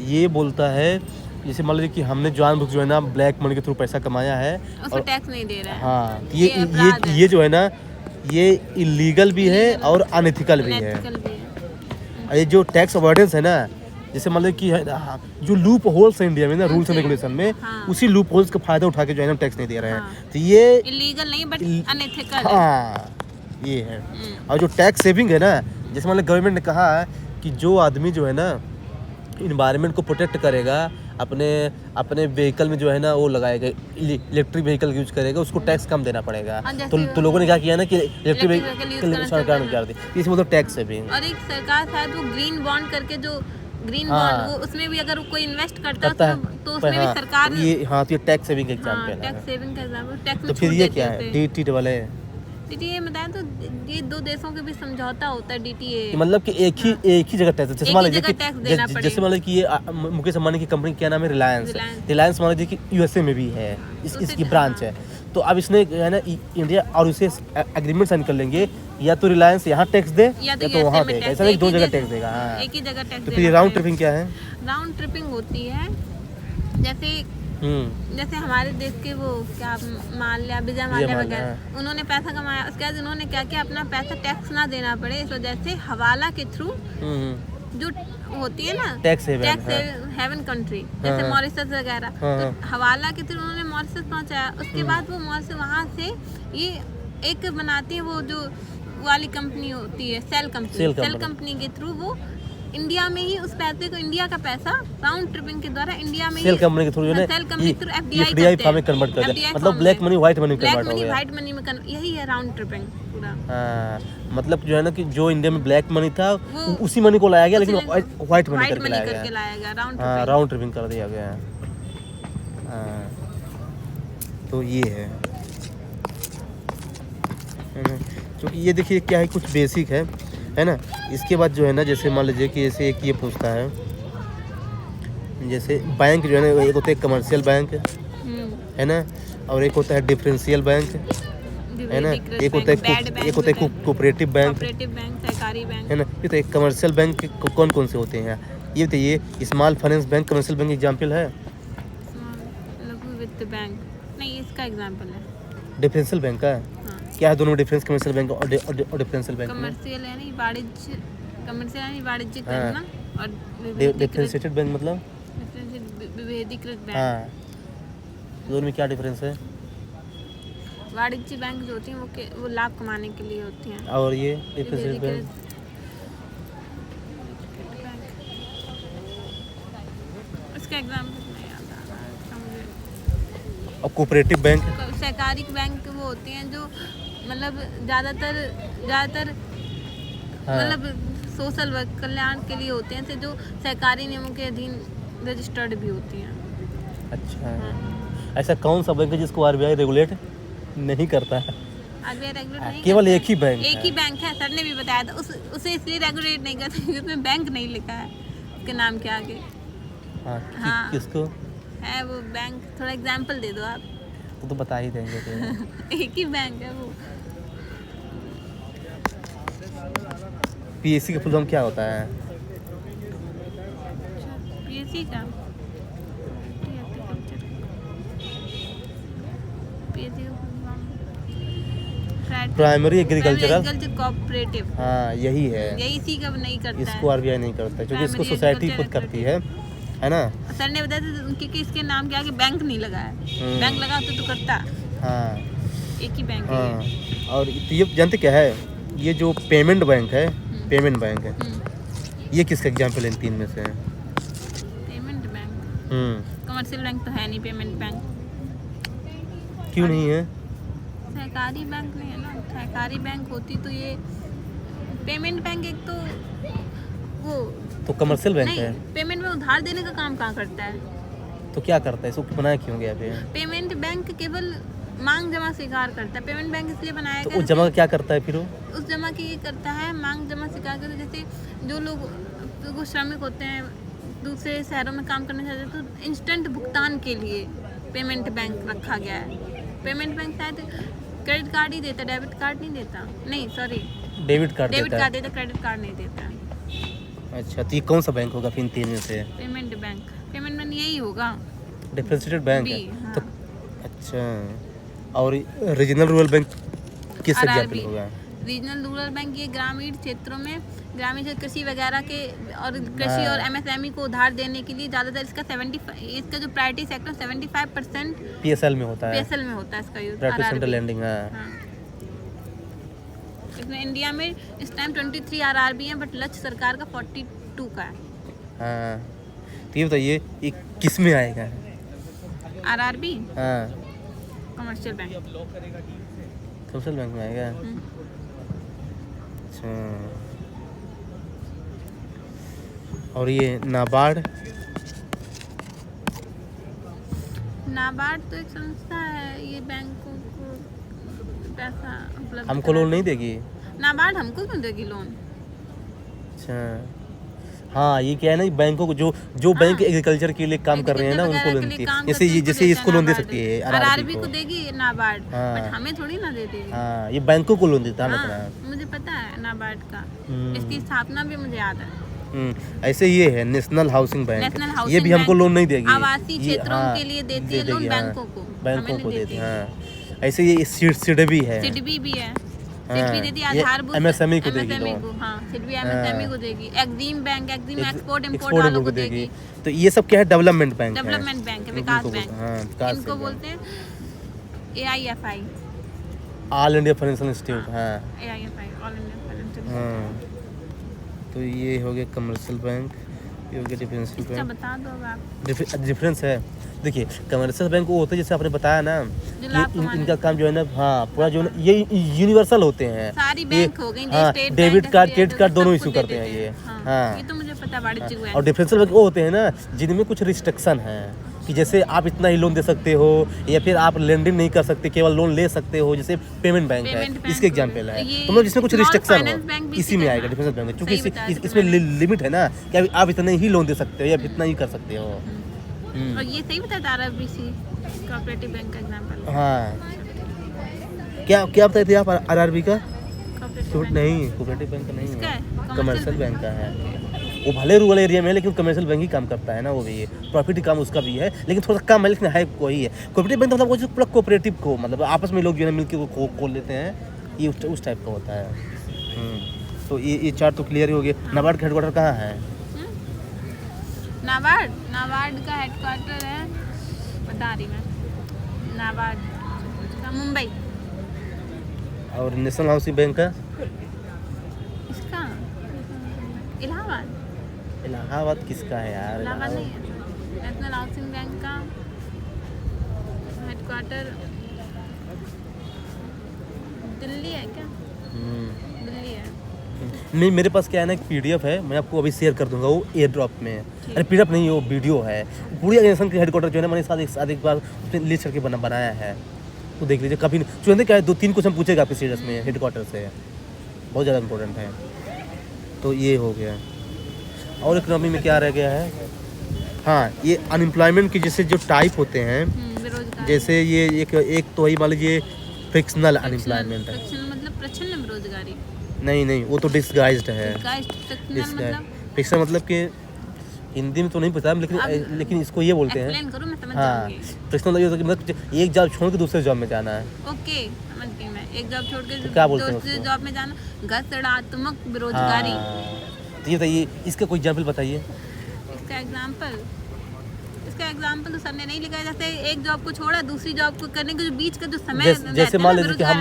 ये बोलता है जैसे मान लीजिए कि हमने जानबूझ जो है ना ब्लैक मनी के थ्रू पैसा कमाया है और टैक्स नहीं दे रहा है। हाँ, ये जो है ना, ये इलीगल भी है और अनएथिकल भी है। ये जो टैक्स अवॉइडेंस है ना, जैसे मान लीजिए कि जो लूप होल्स है इंडिया में ना, रूल्स एंड रेगुलेशन में, उसी लूप होल्स का फायदा उठा के जो है ना टैक्स नहीं दे रहे हैं, तो ये इलीगल नहीं बट अनएथिकल है। हाँ, ये है। और जो टैक्स सेविंग है ना, जैसे मान लीजिए गवर्नमेंट ने कहा है कि जो आदमी जो है ना इन्वायरमेंट को प्रोटेक्ट करेगा, अपने व्हीकल में जो है ना वो लगाएगा, इलेक्ट्रिक व्हीकल यूज करेगा, उसको टैक्स कम देना पड़ेगा। तो लोगों ने क्या किया ना कि इलेक्ट्रिक व्हीकल सरकार ने कर दी, इसी मतलब टैक्स सेविंग। और एक सरकार शायद वो ग्रीन बॉन्ड करके, जो ग्रीन बॉन्ड वो उसमें भी अगर कोई इन्वेस्ट करता है तो उसमें भी सरकार ये, हाँ, तो ये टैक्स सेविंग का एग्जांपल है। टैक्स सेविंग का एग्जांपल, टैक्स। तो फिर ये क्या है, DTA DTA बताया तो ये दो देशों के बीच समझौता होता है DTA, मतलब कि एक ही जगह टैक्स, जैसे मान लीजिए कि ये मुकेश अंबानी की कंपनी क्या नाम है, रिलायंस मान लीजिए कि USA में भी है, इसकी ब्रांच है। तो अब इसने है ना इंडिया और उसे एग्रीमेंट साइन कर लेंगे, या तो रिलायंस यहाँ टैक्स दे या तो वहाँ देगा, ऐसा नहीं 2 जगह टैक्स देगा। हाँ, एक ही जगह टैक्स। तो फिर राउंड ट्रिपिंग क्या है? राउंड ट्रिपिंग होती है जैसे हमारे देश के वो क्या विजय माल्या वगैरह, उन्होंने पैसा कमाया, उसके बाद उन्होंने क्या किया, अपना पैसा टैक्स ना देना पड़े, इस वजह से हवाला के थ्रू जो होती है ना टैक्स हेवन कंट्री, जैसे मॉरिशस वगैरह, तो हवाला के थ्रू उन्होंने मॉरिशस पहुंचाया। उसके बाद वो मॉरिशस वहाँ से ये एक बनाती है, वो जो वाली कंपनी होती है, सेल कंपनी के थ्रू वो इंडिया में ही उस पैसे को, इंडिया का पैसा राउंड ट्रिपिंग के द्वारा इंडिया में सेल कंपनी के थ्रू FDI फॉर्म में कन्वर्ट कर दिया, मतलब black money white money convert हो गया। व्हाइट मनी में यही है राउंड ट्रिपिंग पूरा। हाँ, मतलब जो है ना कि जो इंडिया में ब्लैक मनी था उसी मनी को लाया गया, लेकिन व्हाइट मनी करके लाया गया, राउंड ट्रिपिंग कर दिया गया। तो ये है ना, क्योंकि ये देखिए क्या है, कुछ बेसिक है ना। इसके बाद जो है ना, जैसे मान लीजिए कि जैसे एक ये पूछता है, जैसे बैंक जो है ना, एक होता है कमर्शियल बैंक, है ना, और एक होता है डिफरेंशियल बैंक। है ना, विभेदीकृत एक होता बैंक, है एक होता है कोऑपरेटिव बैंक, कोऑपरेटिव बैंक, सहकारी बैंक। है ना। ये तो एक कमर्शियल बैंक कौन कौन से होते हैं ये बताइए। Small finance bank commercial bank example है। लघु वित्त बैंक नहीं, इसका एग्जाम्पल है। डिफरेंशियल बैंक का हाँ। क्या है दोनों में डिफरेंस कमर्शियल बैंक और डिफरेंशियल बैंक में? कमर्शियल यानी वाणिज्य, कमर्शियल यानी वाणिज्यिक हाँ। करना, और डिफरेंशिएटेड बैंक मतलब विभेदीकृत बैंक। हाँ, दोनों में क्या डिफरेंस है? वाणिज्य बैंक जो होती हैं वो लाभ कमाने के लिए होती हैं। और ये डिफरेंशिएटेड बैंक इसका एग्जाम्पल नहीं याद आ रहा है इसका मुझे। और कोऑपरेटिव बैंक सहकारी बैंक वो होती हैं जो मतलब ज़्यादातर हाँ। मतलब सोशल वर्क कल्याण के लिए होते हैं, से जो सहकारी नियमों के अधीन रजिस्टर्ड भी होती हैं। अच्छा, हाँ। ऐसा कौन सा बैंक है जिसको आरबीआई रेगुलेट नहीं करता है? आरबीआई रेगुलेट नहीं केवल करता एक ही बैंक है। एक है। ही बैंक है, सर ने भी बताया था। उसे इसलिए रेगुलेट नहीं करते क्योंकि उसमें बैंक नहीं लिखा है उसके नाम के आगे। हाँ, हाँ। किसको? है वो बैंक, थोड़ा एग्जाम्पल दे दो आप। तो बता ही देंगे तो। एक ही बैंक है वो। पीएससी का फुल फॉर्म क्या होता है? पीएससी का प्राइमरी एग्रीकल्चरल कोऑपरेटिव। हाँ, यही है। यही इसी का नहीं करता इसको है। आरबीआई नहीं करता है क्योंकि इसको Primary सोसाइटी agricultural खुद करती है ना। सर ने बताया था क्योंकि इसके नाम के आगे बैंक नहीं लगा है। बैंक लगा होता तो करता। हाँ एक ही बैंक है हाँ। ये। और ये जानते क्या है, ये जो पेमेंट बैंक है, पेमेंट बैंक है, ये किसका एग्जाम्पल है इन तीन में से? Payment bank. कमर्शियल बैंक तो है नहीं पेमेंट बैंक। क्यों नहीं है? सहकारी बैंक नहीं है ना। सहकारी बैंक होती तो ये पेमेंट बैंक एक तो वो तो कमर्शियल बैंक नहीं, है पेमेंट में उधार देने का काम कहाँ करता है? तो क्या करता है? इसको बनाया क्यों गया पे? पेमेंट बैंक केवल मांग जमा स्वीकार करता है। पेमेंट बैंक इसलिए बनाया तो गया वो जमा क्या करता है फिर? वो उस जमा की ये करता है, मांग जमा स्वीकार करता है। जैसे जो लोग वो श्रमिक होते हैं दूसरे शहरों में काम करना चाहते हैं तो इंस्टेंट भुगतान के लिए पेमेंट बैंक रखा गया है। पेमेंट बैंक शायद क्रेडिट कार्ड ही देता, डेबिट कार्ड नहीं देता। नहीं सॉरी, डेबिट कार्ड डेबिट देता कार्ड है। देता, क्रेडिट कार्ड नहीं देता। अच्छा, तो ये कौन सा बैंक होगा फिर इन तीन में से? पेमेंट बैंक, पेमेंट बैंक यही होगा। डिफरेंशिएटेड बैंक है हाँ। तो अच्छा। और रीजनल रूरल बैंक किस RRB एग्जाम्पल होगा? रीजनल रूरल बैंक ये ग्रामीण क्षेत्रों में ग्रामीण क्षेत्र कृषि वगैरह के और कृषि हाँ। और एमएसएमई को उधार देने के लिए ज़्यादातर इसका जो प्रायोरिटी सेक्टर 75% पीएसएल में होता है, पीएसएल में होता है इसका यूज। Private central landing. हाँ, हाँ। इसमें इंडिया में इस टाइम 23 आरआरबी है, बट लक्ष्य सरकार का 42 का है। हाँ। तो ये बताइए ये किस में आएगा? आरआरबी हाँ, कमर्शियल बैंक। कमर्शियल बैंक में आएगा। हम्म। अच्छा, और ये नाबार्ड? नाबार्ड तो एक संस्था है, ये बैंकों को पैसा उपलब्ध हमको लोन कराती नहीं देगी? है। नाबार्ड हमको क्यों देगी लोन? अच्छा, हाँ, ये क्या है ना, बैंकों को जो बैंक एग्रीकल्चर के लिए काम कर रहे हैं ना उनको लोन देती है। जैसे इसको लोन दे सकती है आरआरबी को देगी नाबार्ड, हाँ। बट हमें थोड़ी ना दे देगी। हाँ, ये बैंकों को लोन देता है हाँ, ना। मुझे पता है नाबार्ड का, इसकी स्थापना भी मुझे याद है। ऐसे ये है नेशनल हाउसिंग बैंक, नेशनल ये हाउसिंग भी हमको बैंक लोन नहीं देगी। आवासीय ये- क्षेत्रों हाँ, के लिए देती दे है लोन देगी, हाँ, बैंकों को, बैंकों हमें को नहीं देती है। हाँ, ऐसे ये सिडबी है, सिडबी भी है। हाँ, सिडबी देती है ये आधारभूत MSME को देगी MSME लोन। को, हाँ सिडबी हाँ। MSME को देगी। Exim bank, Exim export import export वालों को देगी। तो ये सब क्या है? डेवलपमेंट बैंक है। डेवलपमेंट बैंक है, विकास इनको बैंक। हाँ, विकास इनको बैंक। बोलते हैं AIFI। All India financial institute. हाँ AIFI ऑल इंडिया फाइनेंशियल। हाँ, तो ये हो गया कमर्शियल बैंक, ये हो गया डिफरेंशियल अच्छा बैंक। बता दो अब आप। डिफरेंस है, देखिए कमर्शियल बैंक वो होते हैं जैसे आपने बताया ना, जो लाभ ये कमाने इनका काम जो है ना, हाँ पूरा जो है ना, ये यूनिवर्सल होते हैं। सारी ये- बैंक हो गई, हाँ, state debit bank, card SBI, credit card दोनों सब इशू कुछ करते दे हैं देते ये। हैं। हाँ, ये तो मुझे पता, वाणिज्यिक बैंक। और डिफरेंशियल बैंक वो होते हैं ना जिनमें कुछ रिस्ट्रिक्शन है कि जैसे आप इतना ही लोन दे सकते हो या फिर आप लेंडिंग नहीं कर सकते, केवल लोन ले सकते हो, जैसे पेमेंट बैंक है, पेमेंट बैंक इसके एग्जाम्पल है। ये तो मतलब जिसमें कुछ small रिस्ट्रिक्शन finance बैंक हो भी इसी में इसी आएगा तरह। डिफरेंशियल बैंक, क्योंकि सही बताया इसमें तुमने। लिमिट है ना कि अभी आप इतना ही लोन दे सकते हो या इतना ही कर सकते हो। और ये सही बताया RRBC कोऑपरेटिव बैंक का एग्जांपल है। हाँ, क्या क्या बताए थे आप आरआरबी का? Cooperative नहीं, कोऑपरेटिव बैंक का नहीं इसका है, है कमर्शियल बैंक का है। वो भले रूरल एरिया में है लेकिन कमर्शियल बैंक ही काम करता है ना, वो भी प्रॉफिट काम उसका भी है लेकिन थोड़ा कम है, लेकिन है वही है। कोऑपरेटिव बैंक तो मतलब वो जो पूरा कोऑपरेटिव को मतलब आपस में लोग जो है ना मिलकर वो खोल लेते हैं, ये उस टाइप का होता है। तो ये चार तो क्लियर ही हो गए। नाबार्ड का हेडक्वार्टर कहाँ है? नाबार्ड का हेडक्वार्टर है, बता रही मैं, नाबार्ड का मुंबई। और नेशनल हाउसिंग बैंक का? इसका इलाहाबाद। इलाहाबाद किसका है यार? इलाहाबाद नहीं है। नेशनल हाउसिंग बैंक का हेडक्वार्टर दिल्ली है क्या? दिल्ली है। नहीं, मेरे पास क्या है ना, एक पीडीएफ है, मैं आपको अभी शेयर कर दूंगा, वो एयर ड्रॉप में है। अरे पीडीएफ नहीं, वो वीडियो है। पूरी ऑर्गेनाइजेशन के हेडक्वार्टर जो है ना मैंने साथ एक बार उसमें लिस्ट करके बनाया है, तो देख लीजिए। कभी जो क्या है 2-3 क्वेश्चन पूछेगा आपके सीरियस में हेडक्वार्टर से, बहुत ज़्यादा इंपॉर्टेंट है। तो ये हो गया। और इकोनॉमी में क्या रह गया है? हाँ, ये अनएम्प्लॉयमेंट की जैसे जो टाइप होते हैं, बेरोजगार। जैसे ये एक तो वही मान लीजिए फ्रिक्शनल अनएम्प्लॉयमेंट है। मतलब प्रच्छन्न बेरोजगारी। नहीं, वो तो डिस्गाइज्ड है। मतलब मतलब कि हिंदी में तो नहीं पता लेकिन इसको ये बोलते हैं। एक्सप्लेन करूं, मैं समझ हाँ, जाऊंगी। फ्रिक्शनल ये होता है कि मतलब एक जॉब छोड़ के दूसरे जॉब में जाना है। ओके, समझ गई मैं। एक जॉब छोड़ के तो क्या बोलते हैं दूसरे उसको? जॉब में जाना, गैरसरात्मक बेरोजगारी। तो ये बताइए, इसका कोई एग्जाम्पल बताइए। इसका एग्जाम्पल तो सर ने नहीं लिखा है। जैसे एक जॉब को छोड़ा, दूसरी जॉब को करने के जो बीच का जो समय जैसे मान लीजिए कि हम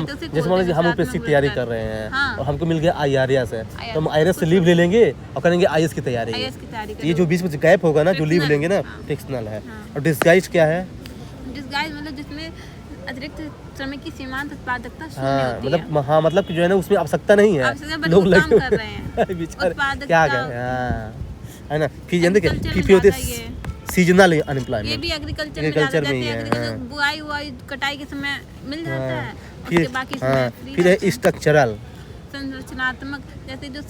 यूपीएससी की तैयारी कर रहे हैं, हाँ। और हमको मिल गया आईआरएस है, तो हम आईआरएस से लीव ले लेंगे और करेंगे आईएएस की तैयारी। तो ये जो बीच में गैप होगा ना, जो लीव लेंगे ना, फिक्शनल है। और डिस्गाइज क्या है? डिस्गाइज मतलब जिसमें अतिरिक्त श्रमिक की सीमांत उत्पादकता शून्य होती है। हाँ, मतलब कि जो है ना उसमें आवश्यकता नहीं है, लोग काम कर रहे हैं। बेचारे क्या करें, है ना। फिर होते सीजनल अनएम्प्लॉयमेंट, ये भी एग्रीकल्चर में ही है। बुआई कटाई के समय मिल जाता है। फिर बाकी फिर है स्ट्रक्चरल, संरचनात्मक, जैसे जो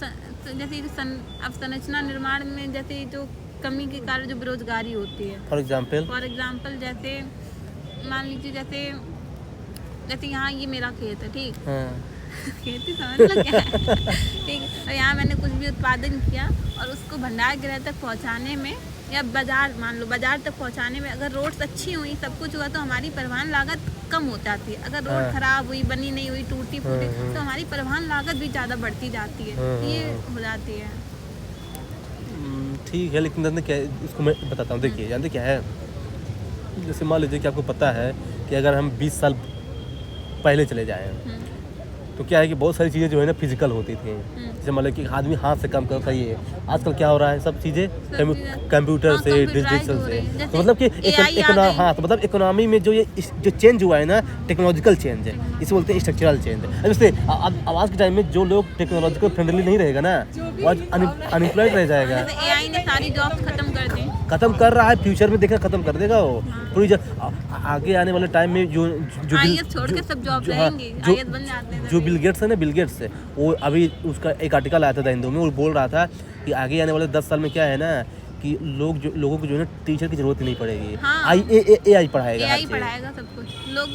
अवसंरचना निर्माण में जैसे जो कमी के कारण जो बेरोजगारी होती है। फॉर एग्जाम्पल जैसे मान लीजिए, जैसे यहाँ ये मेरा खेत है, ठीक। खेती समझ लो क्या है। ठीक है, और यहाँ मैंने कुछ भी उत्पादन किया और उसको भंडार गृह तक पहुँचाने में, या बाजार मान लो, बाजार तक पहुँचाने में अगर रोड्स अच्छी हुई, सब कुछ हुआ, तो हमारी परिवहन लागत कम हो जाती है। अगर रोड खराब हुई, बनी नहीं हुई, टूटी फूटी, तो हमारी परिवहन लागत भी ज़्यादा बढ़ती जाती है। ये हो जाती है। ठीक है, लेकिन क्या इसको मैं बताता हूँ। देखिए, जानते क्या है, जैसे मान लीजिए कि आपको पता है कि अगर हम 20 साल पहले चले जाएं, तो क्या है कि बहुत सारी चीज़ें जो है ना फिजिकल होती थी। जैसे मतलब कि आदमी हाथ से काम करता है, ये आजकल क्या हो रहा है, सब चीज़ें कंप्यूटर से, डिजिटल से। तो मतलब कि तो मतलब इकोनॉमी में जो चेंज हुआ है ना, टेक्नोलॉजिकल चेंज है, इसे बोलते हैं स्ट्रक्चरल चेंज है। जैसे आवाज़ के टाइम में जो लोग टेक्नोलॉजिकल फ्रेंडली नहीं रहेगा ना, वो अनएम्प्लॉयड रह जाएगा। एआई ने सारी जॉब्स खत्म कर रहा है, फ्यूचर में देखा खत्म कर देगा वो पूरी। आगे आने वाले टाइम में जो छोड़ के सब जॉब रहेंगे, आईएएस बन जाते हैं। जो बिल गेट्स है ना, बिल गेट्स है, वो अभी उसका एक आर्टिकल आया था द हिंदू में, वो बोल रहा था कि आगे आने वाले 10 साल में क्या है ना, कि लोगों को जो है ना टीचर की जरूरत ही नहीं पड़ेगी। हाँ। एआई पढ़ाएगा, एआई पढ़ाएगा सब कुछ। लोग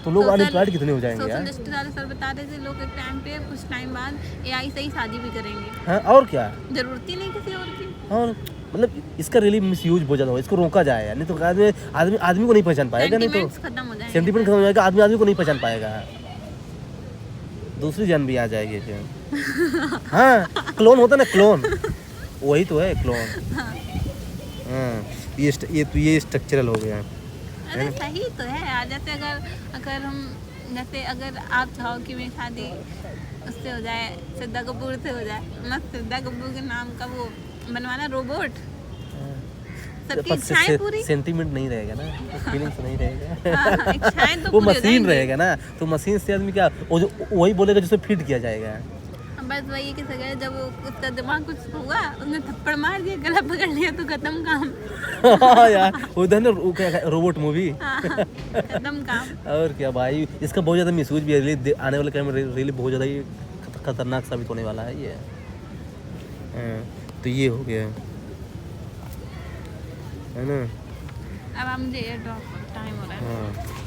तो लोग अनएम्प्लॉयड कितने हो जाएंगे यार। सर बता रहे थे, लोग एक टाइम पे, कुछ टाइम बाद एआई से ही शादी भी करेंगे। हाँ, और क्या, जरूरत ही नहीं किसी और की। और मतलब इसका रियली मिसयूज बहुत ज़्यादा हो, इसको रोका जाए यार, नहीं तो आदमी को नहीं पहचान पाएगा। नहीं तो खत्म हो जाएगा, सेंटीमेंट खत्म हो जाएगा, आदमी को नहीं पहचान पाएगा, दूसरी जान भी आ जाएगी फिर। हाँ, क्लोन होता ना, क्लोन, वही तो है क्लोन। हाँ, ये स्ट्रक्चरल हो गया। अरे सही तो है यार। जैसे अगर आप चाहो कि मेरी शादी उससे हो जाए, श्रद्धा कपूर से हो जाए, मस्त श्रद्धा कपूर के नाम का वो बनवाना रोबोट, सबकी इच्छाएं पूरी। सेंटीमेंट नहीं रहेगा ना, फीलिंग्स नहीं रहेगा। हाँ, इच्छाएं तो वो मशीन रहेगा ना, तो मशीन से आदमी क्या वही बोलेगा जिसे फिट किया जाएगा। बस वही कि सगा जब उसका दिमाग कुछ हुआ, उसने थप्पड़ मार दिया, गला पकड़ लिया, तो खत्म काम। यार उधर ना रोबोट मूवी, खत्म काम। और क्या भाई, इसका बहुत ज़्यादा मिसयूज भी है, आने वाले टाइम में रियली बहुत ज़्यादा ये खतरनाक साबित होने वाला है ये। तो ये हो गया है ना। अब मुझे टाइम हो रहा है।